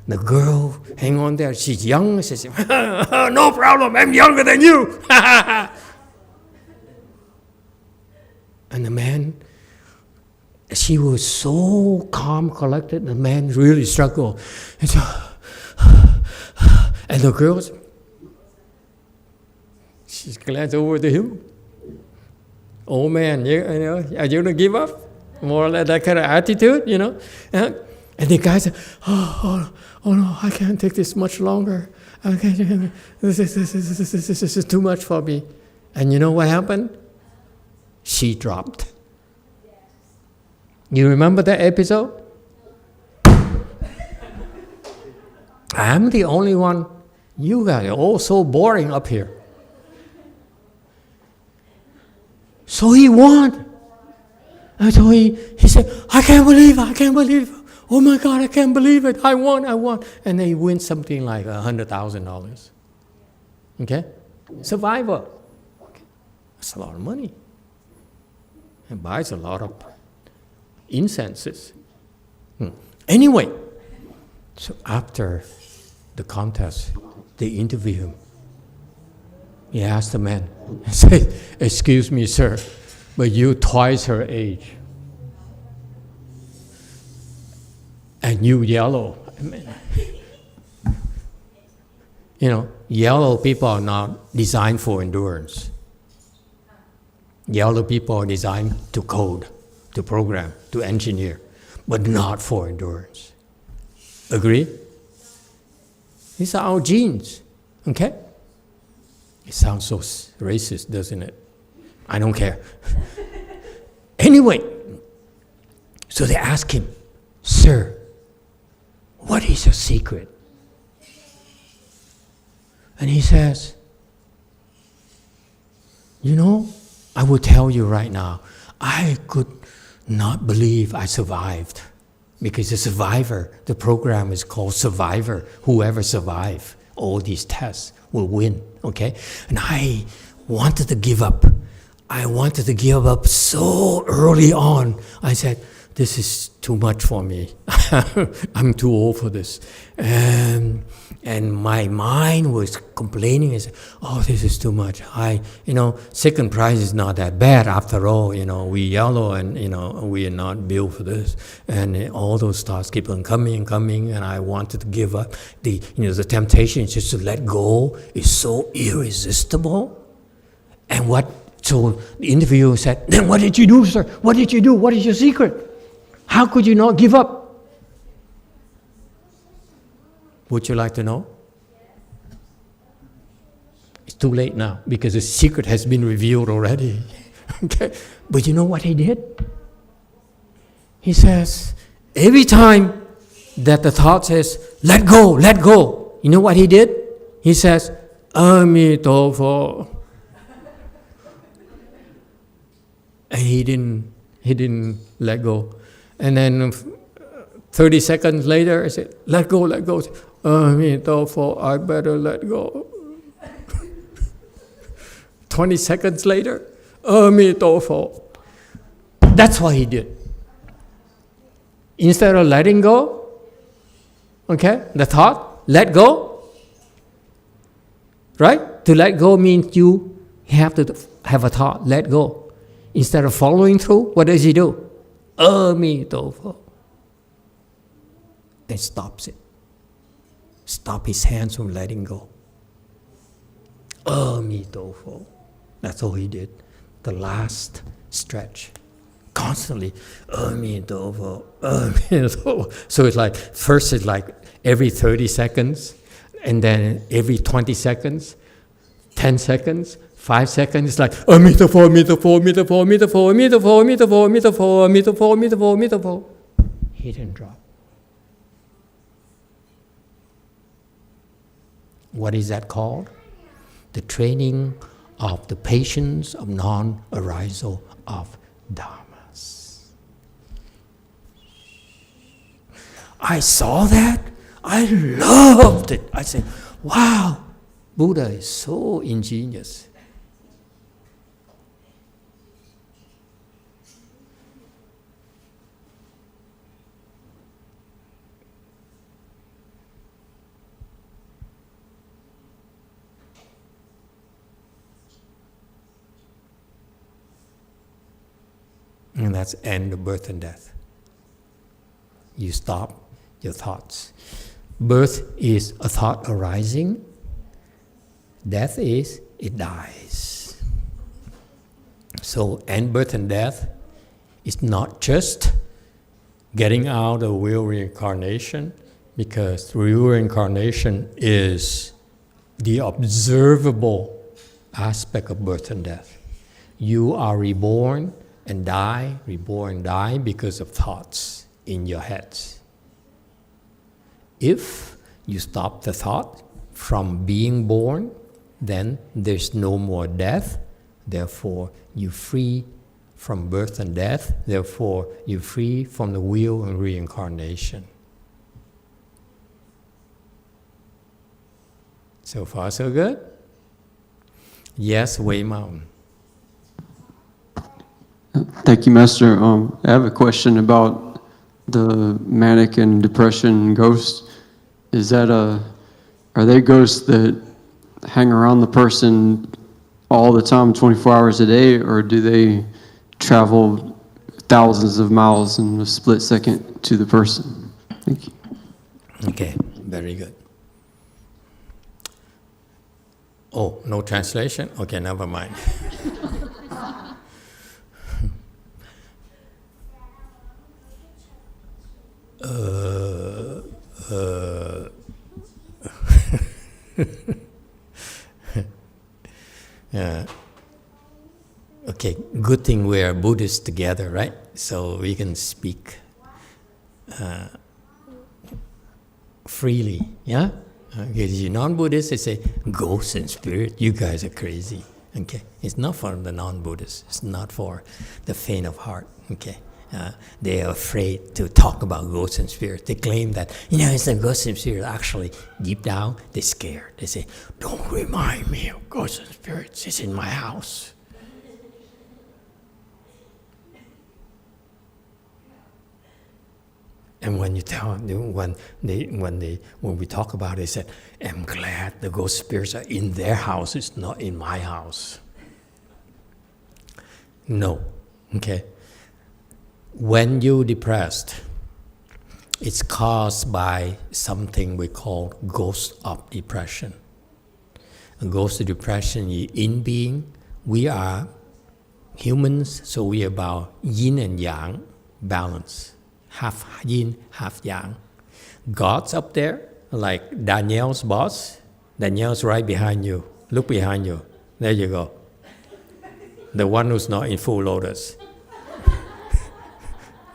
A: The girl hang on there, she's young, she says, no problem, I'm younger than you. And the man, she was so calm, collected, the man really struggled. And the girl, she glanced over to him. Oh man, are you gonna give up? More or less that kind of attitude, And the guy said, oh no, I can't take this much longer. This is too much for me. And you know what happened? She dropped. You remember that episode? I'm the only one. You guys are all so boring up here. So he won. And so he said, I can't believe it. Oh my God, I can't believe it. I won. And then he wins something like $100,000. Okay? Survivor. Okay. That's a lot of money. And buys a lot of incenses. Anyway, so after the contest, they interview him. He asked the man, he said, excuse me, sir, but you're twice her age. And you yellow. Yellow people are not designed for endurance. Yellow people are designed to code, to program, to engineer, but not for endurance. Agree? These are our genes, okay? It sounds so racist, doesn't it? I don't care. Anyway, so they ask him, sir, what is your secret? And he says, You know, I will tell you right now, I could not believe I survived. Because the survivor, the program is called Survivor. Whoever survives all these tests will win, okay? And I wanted to give up. I wanted to give up so early on. I said, this is too much for me. I'm too old for this. And my mind was complaining and said, oh, this is too much. Second prize is not that bad after all. We yellow and, we are not built for this. And all those thoughts keep on coming and coming, and I wanted to give up. The temptation just to let go is so irresistible. And so the interviewer said, then what did you do, sir? What did you do? What is your secret? How could you not give up? Would you like to know? It's too late now because the secret has been revealed already. Okay? But you know what he did? He says, every time that the thought says, let go, let go, you know what he did? He says, Emitofuo. And he didn't let go. And then 30 seconds later, I said, let go, let go. Emitofuo, I better let go. 20 seconds later, Emitofuo. That's what he did. Instead of letting go, okay, the thought, let go. Right? To let go means you have to have a thought, let go. Instead of following through, what does he do? Emitofuo. Then stops it. Stop his hands from letting go. Emitofuo. That's all he did. The last stretch. Constantly. Emitofuo. Emitofuo. So it's like, first it's like every 30 seconds, and then every 20 seconds, 10 seconds, 5 seconds, it's like, Emitofuo, Emitofuo, Emitofuo, Emitofuo, Emitofuo, Emitofuo, Emitofuo, Emitofuo, Emitofuo, Emitofuo. He didn't drop. What is that called? The training of the patience of non-arisal of dharmas. I saw that. I loved it. I said, wow, Buddha is so ingenious. And that's end of birth and death. You stop your thoughts. Birth is a thought arising. Death is, it dies. So end birth and death is not just getting out of real reincarnation, because real reincarnation is the observable aspect of birth and death. You are reborn and die, reborn and die because of thoughts in your heads. If you stop the thought from being born, then there's no more death, therefore you're free from birth and death, therefore you're free from the wheel and reincarnation. So far so good? Yes, Wei Mountain.
M: Thank you, Master. I have a question about the manic and depression ghosts. Is that are they ghosts that hang around the person all the time, 24 hours a day, or do they travel thousands of miles in a split second to the person? Thank you.
A: Okay, very good. Oh, no translation? Okay, never mind. Okay, good thing we are Buddhists together, right? So we can speak freely, yeah? Because you're non-Buddhist, they say, ghosts and spirit, you guys are crazy. Okay, it's not for the non-Buddhists. It's not for the faint of heart. Okay, they are afraid to talk about ghosts and spirits. They claim that it's a ghost and spirit. Actually, deep down, they're scared. They say, "Don't remind me of ghosts and spirits. It's in my house." And when you tell them, when we talk about it, they said, "I'm glad the ghost spirits are in their house. It's not in my house." No, okay. When you're depressed, it's caused by something we call ghost of depression. A ghost of depression is in being. We are humans, so we are about yin and yang balance. Half yin, half yang. God's up there, like Daniel's boss. Daniel's right behind you. Look behind you. There you go. The one who's not in full lotus.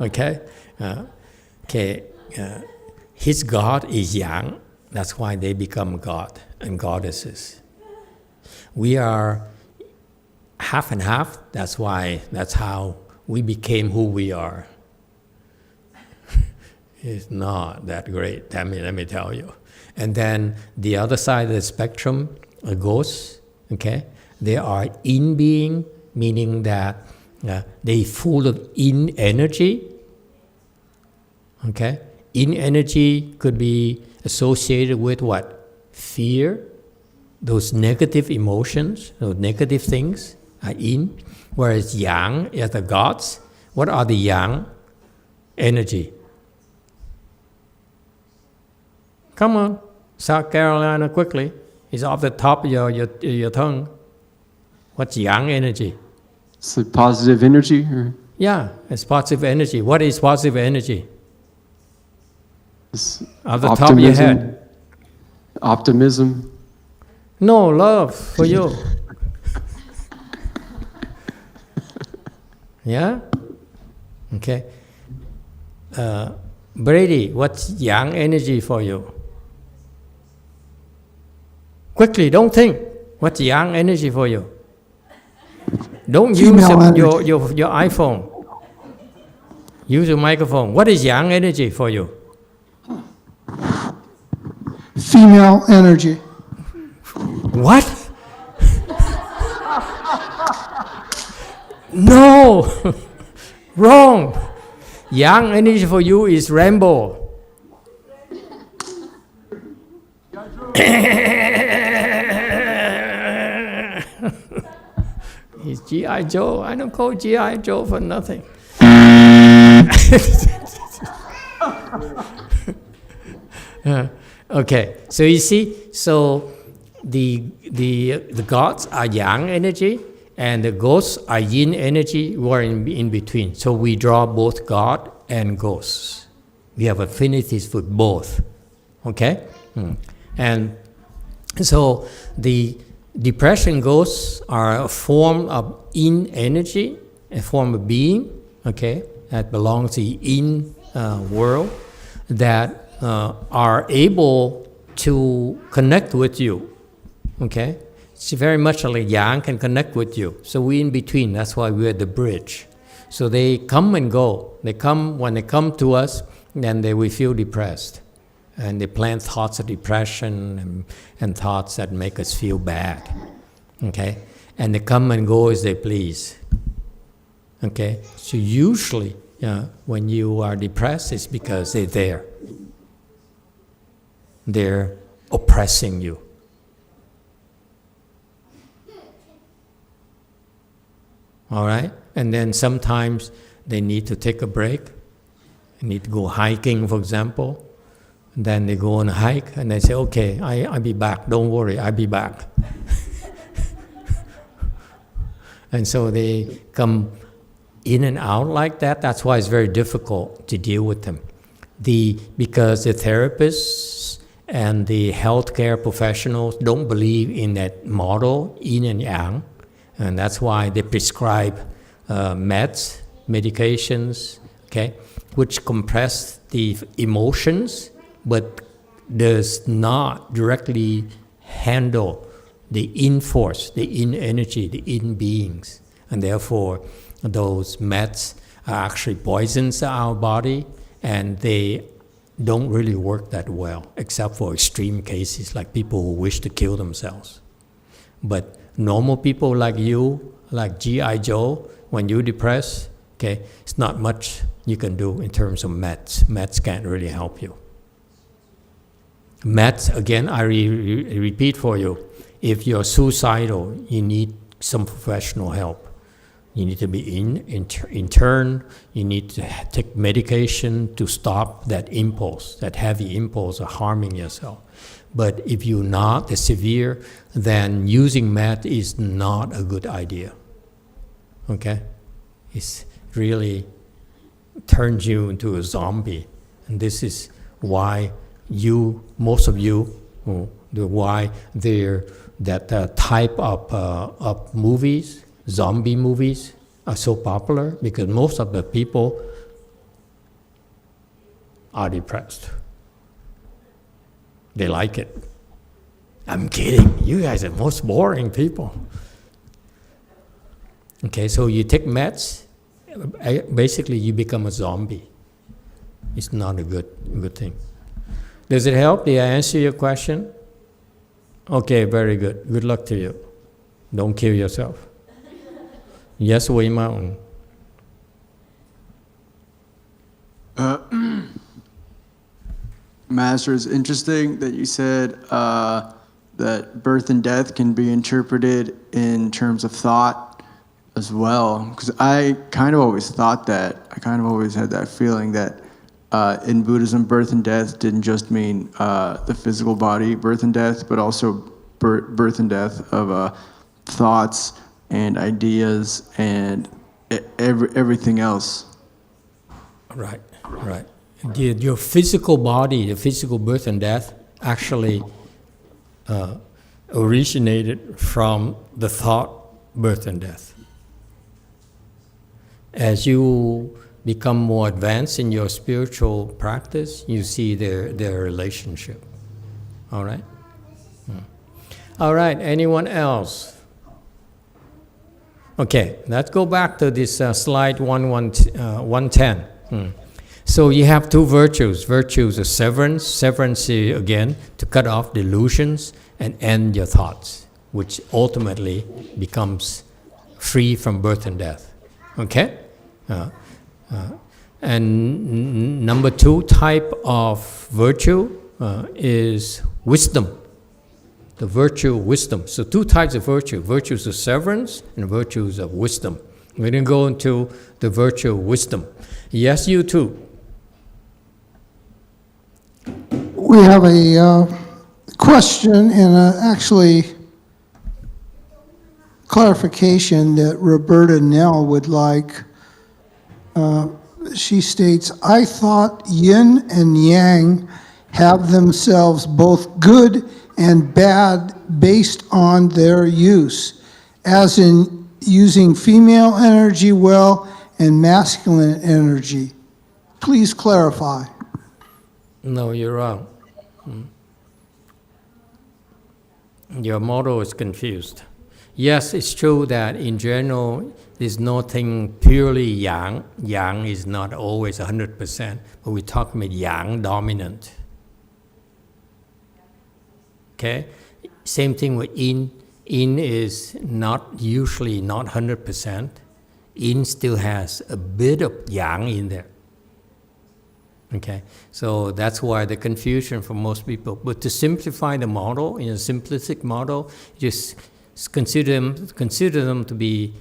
A: Okay? His God is yang. That's why they become God and goddesses. We are half and half. That's how we became who we are. It's not that great, let me tell you. And then the other side of the spectrum, a ghost, okay? They are in being, meaning that they full of in energy, okay? In energy could be associated with what? Fear, those negative emotions, those negative things are in. Whereas yang is the gods. What are the yang? Energy. Come on, South Carolina, quickly. It's off the top of your tongue. What's yang energy?
M: It's the positive energy? Or?
A: Yeah, it's positive energy. What is positive energy?
M: It's
A: off the top of your head.
M: Optimism.
A: No, love for you. Yeah? Okay. Brady, what's yang energy for you? Quickly, don't think. What's yang energy for you? Don't use your iPhone. Use your microphone. What is yang energy for you?
N: Female energy.
A: What? No! Wrong! Yang energy for you is rainbow. He's G.I. Joe. I don't call G.I. Joe for nothing. Okay, so you see, so the gods are yang energy, and the ghosts are yin energy. We're in between. So we draw both God and ghosts. We have affinities with both. Okay? And so the depression ghosts are a form of yin energy, a form of being, okay, that belongs to the yin world, that are able to connect with you, okay? It's very much like yang can connect with you. So we're in between. That's why we're the bridge. So they come and go. When they come to us, then we feel depressed. And they plant thoughts of depression and thoughts that make us feel bad, okay? And they come and go as they please, okay? So usually, when you are depressed, it's because they're there. They're oppressing you. All right? And then sometimes they need to take a break. They need to go hiking, for example. And then they go on a hike and they say, okay, I'll be back. Don't worry, I'll be back. And so they come in and out like that. That's why it's very difficult to deal with them. Because the therapists and the healthcare professionals don't believe in that model, yin and yang. And that's why they prescribe medications, okay, which compress the emotions, but does not directly handle the in force, the in energy, the in beings. And therefore, those meds are actually poisons our body, and they don't really work that well, except for extreme cases like people who wish to kill themselves. But normal people like you, like G.I. Joe, when you're depressed, okay, it's not much you can do in terms of meds. Meds can't really help you. Meds, again, I repeat for you, if you're suicidal, you need some professional help. You need to be interned, you need to take medication to stop that impulse, that heavy impulse of harming yourself. But if you're not severe, then using meth is not a good idea. Okay? It's really turns you into a zombie. And this is why most of you, why that type of movies, zombie movies, are so popular, because most of the people are depressed. They like it. I'm kidding. You guys are the most boring people. Okay, so you take meds, basically you become a zombie. It's not a good thing. Does it help? Did I answer your question? Okay, very good. Good luck to you. Don't kill yourself. Yes, Weimao.
L: Master, it's interesting that you said that birth and death can be interpreted in terms of thought as well. Because I kind of always thought that. I kind of always had that feeling that in Buddhism, birth and death didn't just mean the physical body, birth and death, but also birth and death of thoughts and ideas and everything else.
A: Right. Your physical body, the physical birth and death, actually originated from the thought birth and death. As you become more advanced in your spiritual practice, you see their relationship. All right? All right, anyone else? Okay, let's go back to this slide 110. So you have two virtues. Virtues of severance. Severance, again, to cut off delusions and end your thoughts, which ultimately becomes free from birth and death. Okay? And number two type of virtue is wisdom. The virtue of wisdom. So two types of virtue. Virtues of severance and virtues of wisdom. We're going to go into the virtue of wisdom. Yes, you too.
N: We have a question and actually clarification that Roberta Nell would like. She states, I thought yin and yang have themselves both good and bad based on their use, as in using female energy well and masculine energy. Please clarify.
A: No, you're wrong. Your model is confused. Yes, it's true that in general, there's nothing purely yang. Yang is not always 100%, but we're talking about yang dominant. Okay? Same thing with yin. Yin is usually not 100%. Yin still has a bit of yang in there. Okay, so that's why the confusion for most people. But to simplify the model, in a simplistic model, just consider them to be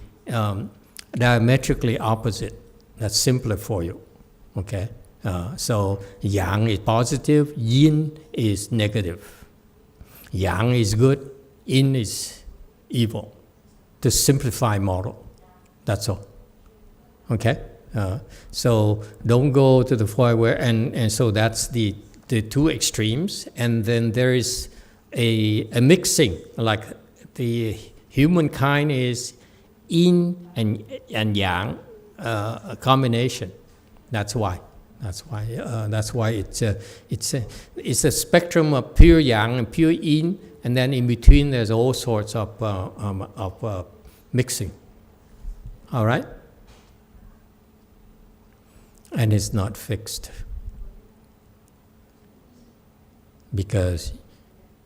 A: diametrically opposite. That's simpler for you. Okay, so yang is positive, yin is negative. Yang is good, yin is evil. To simplify model, that's all. Okay. So don't go to the point where, and so that's the two extremes, and then there is a mixing, like the humankind is yin and yang, a combination. That's why it's a spectrum of pure yang and pure yin and then in between there's all sorts of mixing. All right? And it's not fixed. Because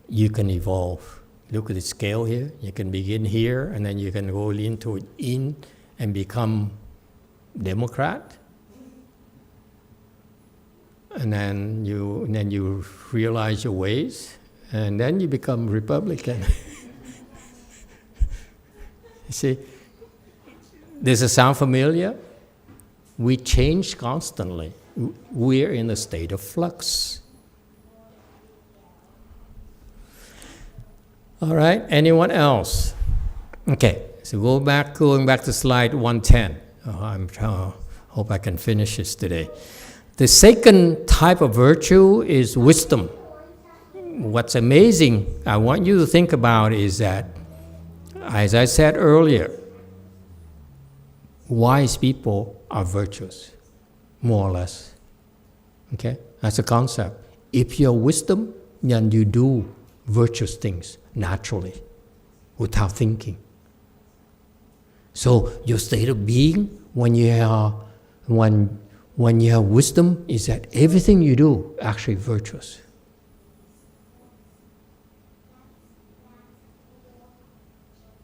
A: you can evolve. Look at the scale here. You can begin here, and then you can go into it and become Democrat. And then you realize your ways, and then you become Republican. You see, does it sound familiar? We change constantly. We're in a state of flux. All right, anyone else? Okay, so going back to slide 110. I hope I can finish this today. The second type of virtue is wisdom. What's amazing, I want you to think about is that, as I said earlier, wise people are virtuous, more or less. Okay, that's a concept. If you're wisdom, then you do virtuous things naturally, without thinking. So your state of being, when you have wisdom, is that everything you do actually virtuous.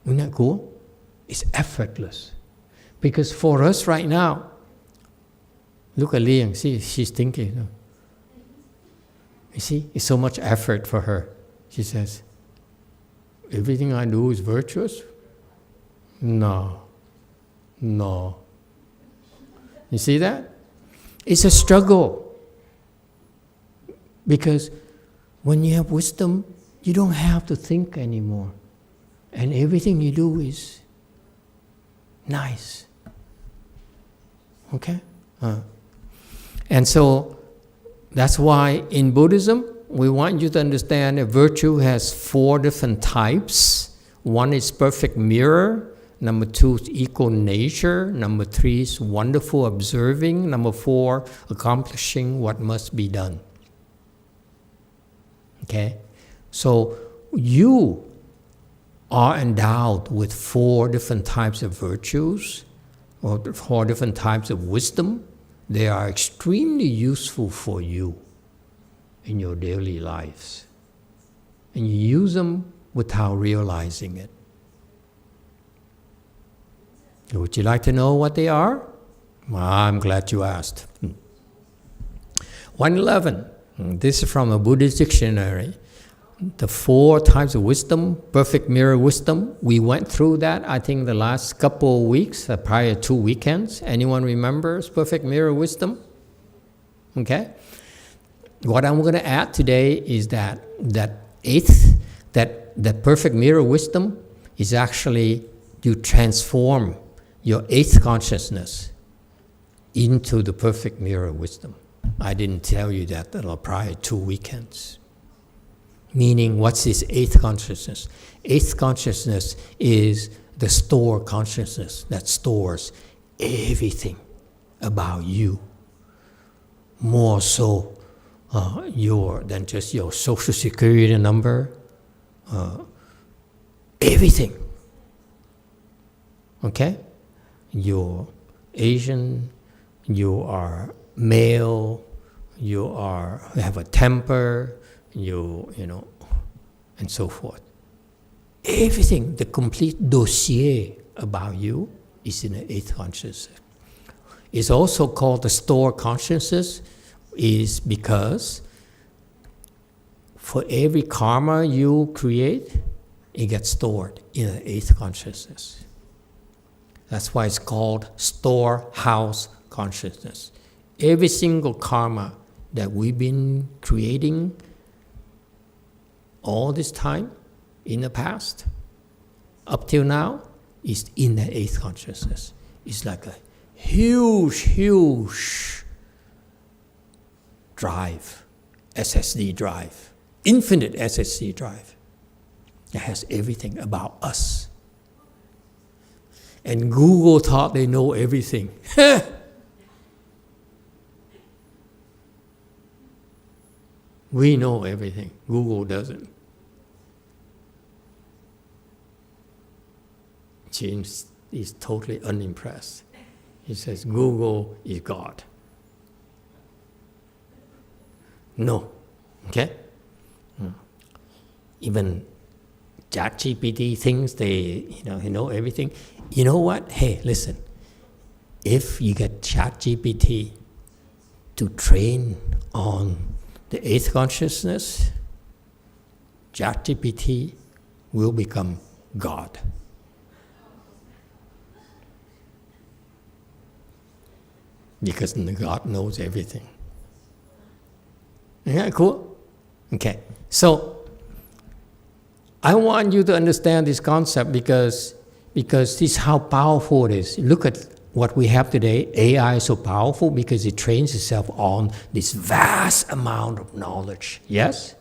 A: Isn't that cool? It's effortless. Because for us right now, look at Liang, see, she's thinking. You see, it's so much effort for her. She says, everything I do is virtuous? No. You see that? It's a struggle. Because when you have wisdom, you don't have to think anymore. And everything you do is nice. Okay? And so that's why in Buddhism, we want you to understand that virtue has 4 different types. 1 is perfect mirror. Number 2 is equal nature. Number 3 is wonderful observing. Number 4, accomplishing what must be done. Okay? So you are endowed with 4 different types of virtues, or 4 different types of wisdom. They are extremely useful for you in your daily lives. And you use them without realizing it. Would you like to know what they are? Well, I'm glad you asked. 111. This is from a Buddhist dictionary. The 4 types of wisdom, perfect mirror wisdom. We went through that, I think, the last couple of weeks, prior 2 weekends. Anyone remembers perfect mirror wisdom? Okay. What I'm going to add today is that perfect mirror wisdom is actually you transform your 8th consciousness into the perfect mirror wisdom. I didn't tell you that the prior 2 weekends. Meaning, what's this 8th consciousness? 8th consciousness is the store consciousness that stores everything about you. More so than just your social security number. Everything. Okay? You're Asian, you are male, you have a temper, you know, and so forth. Everything, the complete dossier about you is in the 8th consciousness. It's also called the store consciousness, is because for every karma you create, it gets stored in the 8th consciousness. That's why it's called storehouse consciousness. Every single karma that we've been creating all this time in the past, up till now, is in the 8th consciousness. It's like a huge drive, SSD drive, infinite SSD drive that has everything about us. And Google thought they know everything. We know everything. Google doesn't. She is totally unimpressed. He says, Google is God. No. Okay? Even ChatGPT thinks they know everything. You know what? Hey, listen. If you get ChatGPT to train on the eighth consciousness, ChatGPT will become God. Because God knows everything. Yeah, cool? Okay. So, I want you to understand this concept because this is how powerful it is. Look at what we have today. AI is so powerful because it trains itself on this vast amount of knowledge. Yes?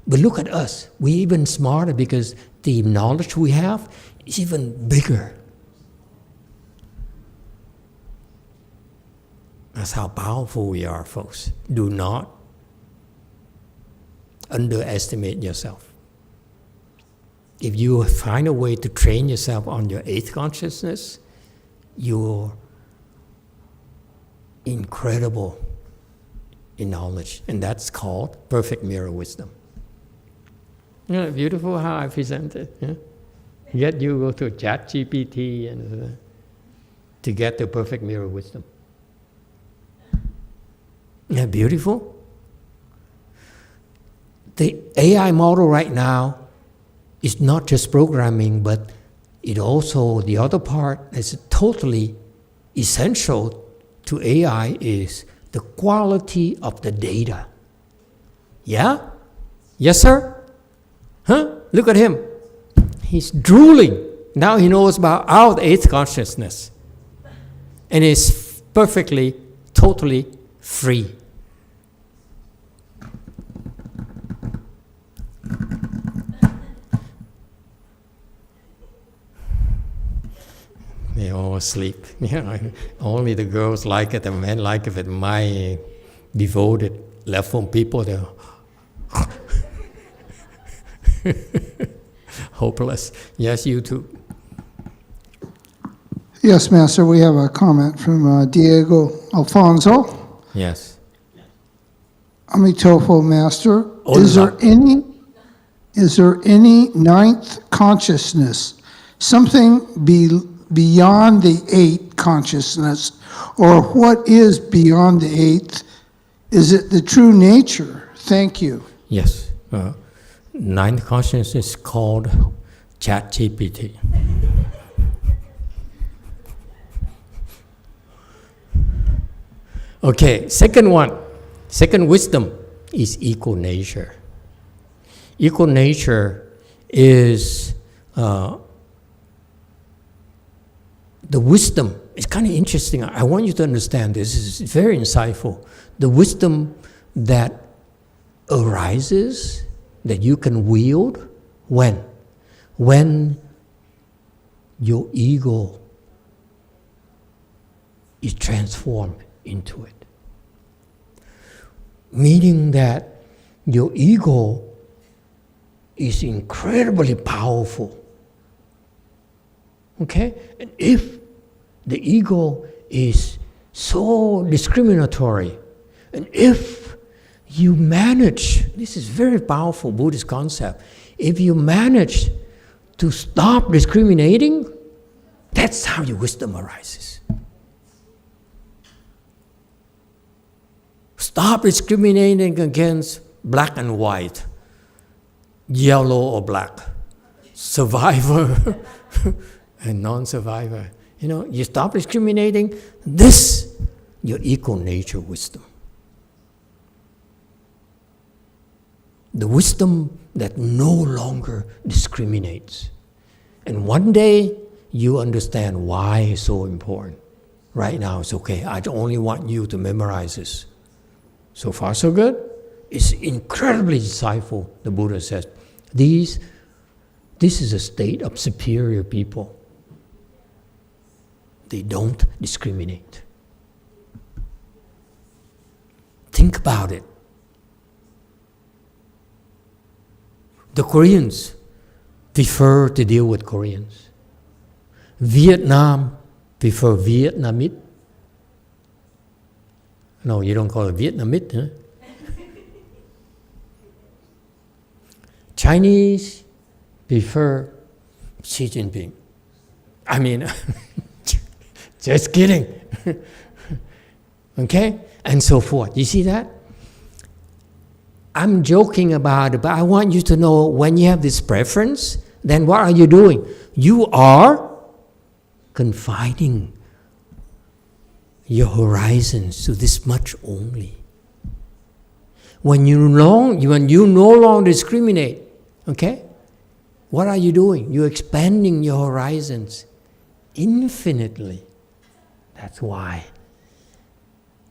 A: But look at us. We're even smarter because the knowledge we have is even bigger. That's how powerful we are, folks. Do not underestimate yourself. If you find a way to train yourself on your eighth consciousness, you're incredible in knowledge. And that's called perfect mirror wisdom. Isn't it beautiful how I present it? Yeah? Yet you go to ChatGPT and to get the perfect mirror wisdom. Isn't that beautiful? The AI model right now is not just programming, but it also, the other part that's totally essential to AI is the quality of the data. Yeah? Yes, sir? Huh? Look at him. He's drooling. Now he knows about our eighth consciousness. And is perfectly, totally free. They all asleep. Yeah, only the girls like it, the men like it, but my devoted left-phone people, they're hopeless. Yes, you too.
N: Yes, Master, we have a comment from Diego Alfonso.
A: Yes.
N: Emitofuo, Master.
A: Hola.
N: Is there any ninth consciousness, something beyond the eighth consciousness, or what is beyond the eighth? Is it the true nature? Thank you.
A: Yes. Ninth consciousness is called ChatGPT. Okay, second wisdom is equal nature. Equal nature is the wisdom. It's kind of interesting. I want you to understand this. It's very insightful. The wisdom that arises, that you can wield, when your ego is transformed into it. Meaning that your ego is incredibly powerful. Okay? And if the ego is so discriminatory, and if you manage, this is very powerful Buddhist concept, if you manage to stop discriminating, that's how your wisdom arises. Stop discriminating against black and white, yellow or black, survivor and non-survivor. You stop discriminating, this, your equal nature wisdom. The wisdom that no longer discriminates. And one day, you understand why it's so important. Right now, it's okay. I only want you to memorize this. So far, so good. It's incredibly insightful, the Buddha says. This is a state of superior people. They don't discriminate. Think about it. The Koreans prefer to deal with Koreans. Vietnam prefer Vietnamese. No, you don't call it Vietnamese, huh? Chinese prefer Xi Jinping. I mean, just kidding. Okay? And so forth. You see that? I'm joking about it, but I want you to know when you have this preference, then what are you doing? You are confining your horizons to this much only. When you no longer discriminate, okay? What are you doing? You're expanding your horizons infinitely. That's why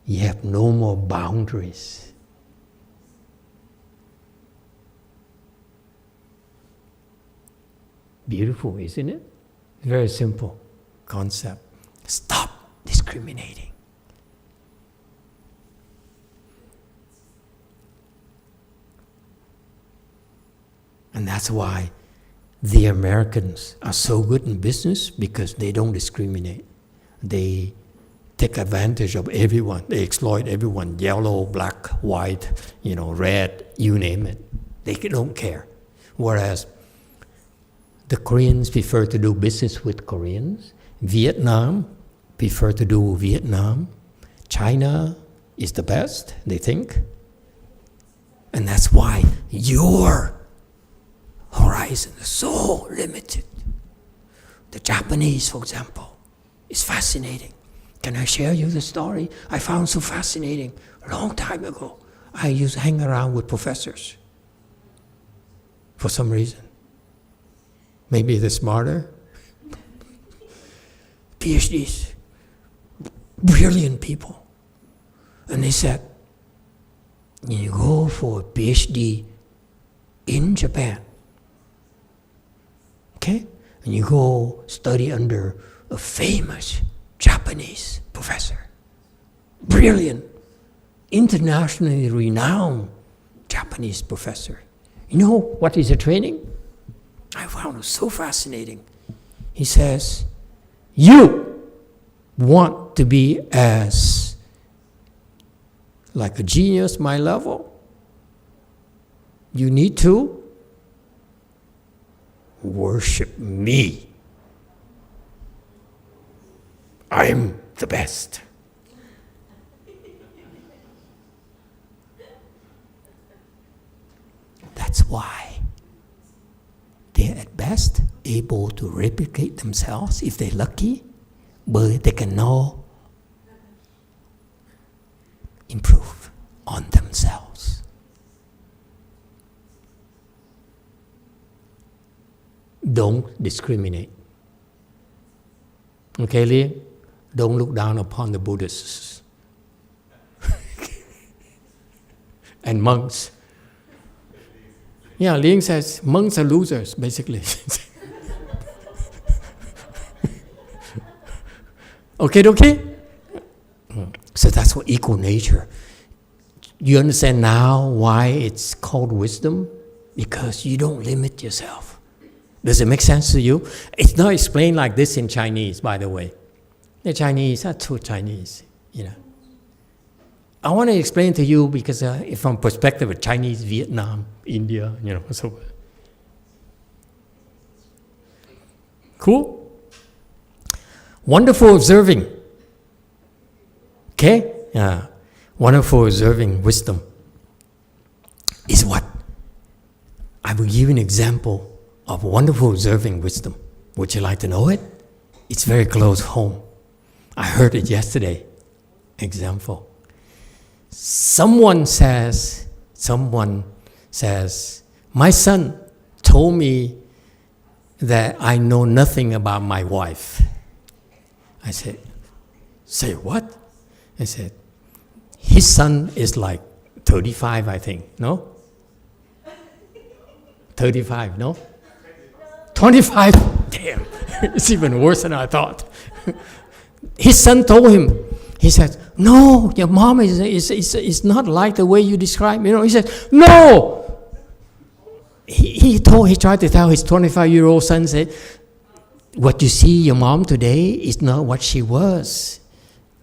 A: you have no more boundaries. Beautiful, isn't it? Very simple concept. Stop discriminating. And that's why the Americans are so good in business, because they don't discriminate. They take advantage of everyone. They exploit everyone, yellow, black, white, red, you name it. They don't care. Whereas the Koreans prefer to do business with Koreans. Vietnam prefer to do Vietnam. China is the best, they think. And that's why your horizon is so limited. The Japanese, for example, is fascinating. Can I share you the story I found so fascinating a long time ago? I used to hang around with professors for some reason. Maybe they're smarter. PhDs, brilliant people. And they said, you go for a PhD in Japan, okay? And you go study under a famous Japanese professor. Brilliant, internationally renowned Japanese professor. You know what is the training? I found it so fascinating. He says, you want to be as like a genius my level? You need to worship me. I'm the best. That's why they're at best able to replicate themselves if they're lucky, but they cannot improve on themselves. Don't discriminate. Okay, Lee? Don't look down upon the Buddhists and monks. Yeah, Ling says monks are losers, basically. Okay? So that's what equal nature. You understand now why it's called wisdom? Because you don't limit yourself. Does it make sense to you? It's not explained like this in Chinese, by the way. The Chinese are too Chinese, I want to explain to you because from perspective of Chinese, Vietnam, India, so. Cool? Wonderful observing. Okay? Wonderful observing wisdom is what? I will give you an example of wonderful observing wisdom. Would you like to know it? It's very close home. I heard it yesterday. Example. Someone says, my son told me that I know nothing about my wife. I said, say what? I said, his son is like 35, I think, no? 35, no? 25? Damn, it's even worse than I thought. His son told him, he said, no, your mom is not like the way you describe. He said, no, he tried to tell his 25-year-old son, said, what you see your mom today is not what she was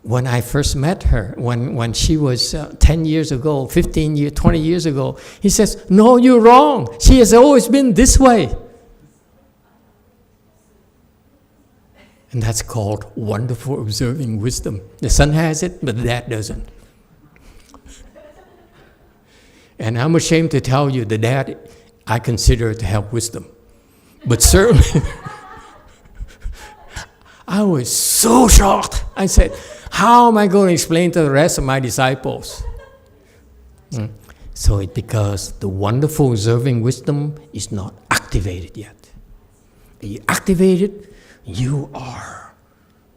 A: when I first met her, when she was 10 years ago, 15 years, 20 years ago. He says, no, you're wrong. She has always been this way. And that's called wonderful observing wisdom. The son has it, but the dad doesn't. And I'm ashamed to tell you, the dad, I consider to have wisdom. But certainly, I was so shocked. I said, how am I going to explain to the rest of my disciples? So it's because the wonderful observing wisdom is not activated yet. If you activate it, you are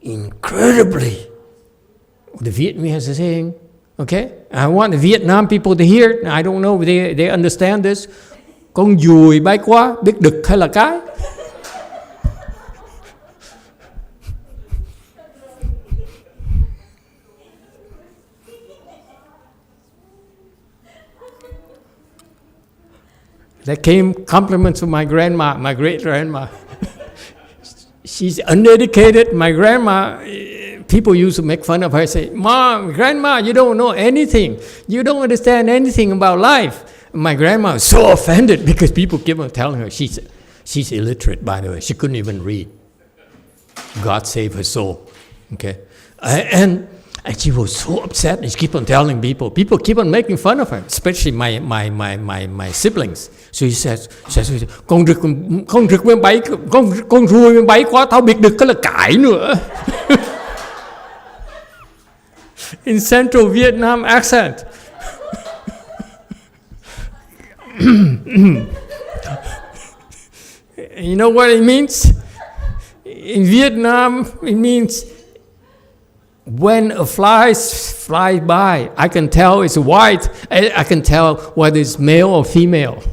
A: incredibly, the Vietnamese has a saying, okay? I want the Vietnam people to hear it. I don't know if they understand this. Con dùi bay quá, biết đực hay là cái? That came compliments from my grandma, my great-grandma. She's uneducated. My grandma, people used to make fun of her, say, Mom, Grandma, you don't know anything. You don't understand anything about life. My grandma was so offended because people keep on telling her she's illiterate, by the way. She couldn't even read. God save her soul. Okay? And she was so upset, and she keep on telling people. People keep on making fun of her, especially my siblings. So he says, con rực bên bấy, con ruồi bên bấy quá, tao biết được cái là cãi nữa. In Central Vietnam accent. You know what it means? In Vietnam, it means when a fly flies by, I can tell it's white. I can tell whether it's male or female.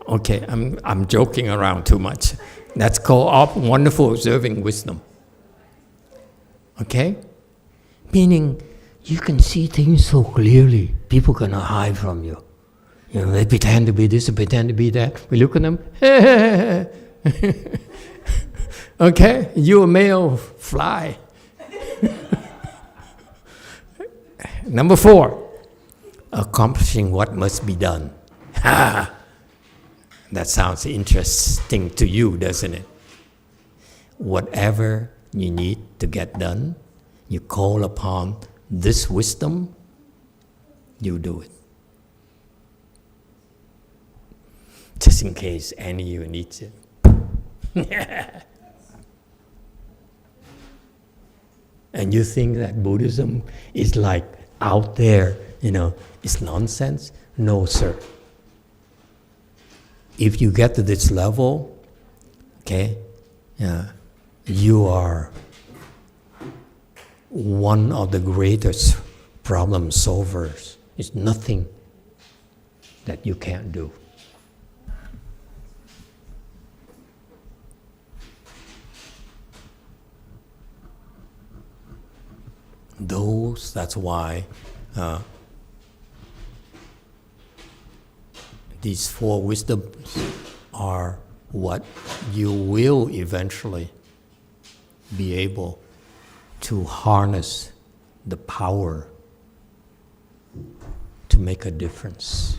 A: Okay, I'm joking around too much. That's called wonderful observing wisdom. Okay? Meaning, you can see things so clearly. People cannot hide from you. You know, they pretend to be this, they pretend to be that. We look at them. Okay, you're a male fly. Number 4, accomplishing what must be done. That sounds interesting to you, doesn't it? Whatever you need to get done, you call upon this wisdom, you do it. Just in case any of you needs it. And you think that Buddhism is like out there, you know, it's nonsense? No, sir. If you get to this level, okay, you are one of the greatest problem solvers. It's nothing that you can't do. That's why these 4 wisdoms are what you will eventually be able to harness the power to make a difference.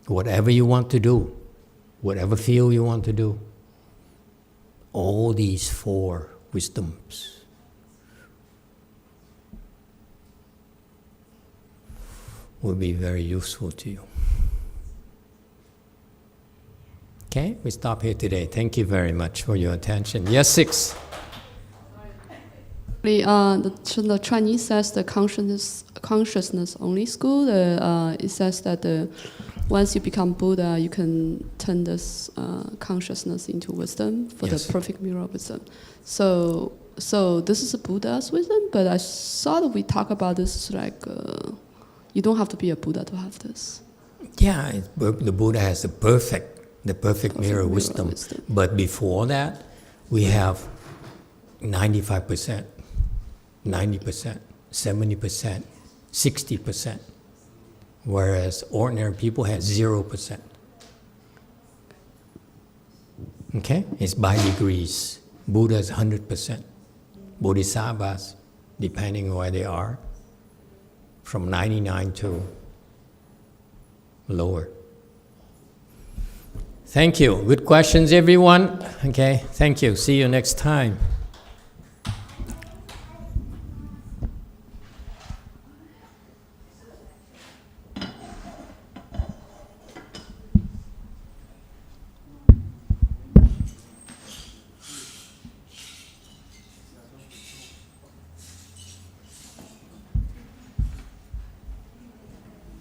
A: Whatever you want to do, whatever field you want to do, all these 4 wisdoms will be very useful to you. Okay, we stop here today. Thank you very much for your attention. Yes, 6.
O: The Chinese says the consciousness only school. It says that once you become Buddha, you can turn this consciousness into wisdom for the perfect mirror of wisdom. So this is a Buddha's wisdom, but I saw that we talk about this like you don't have to be a Buddha to have this.
A: Yeah, the Buddha has the perfect mirror wisdom. But before that, we have 95%, 90%, 70%, 60%, whereas ordinary people have 0%. Okay? It's by degrees. Buddha is 100%. Bodhisattvas, depending on where they are, from 99 to lower. Thank you. Good questions, everyone. Okay, thank you. See you next time.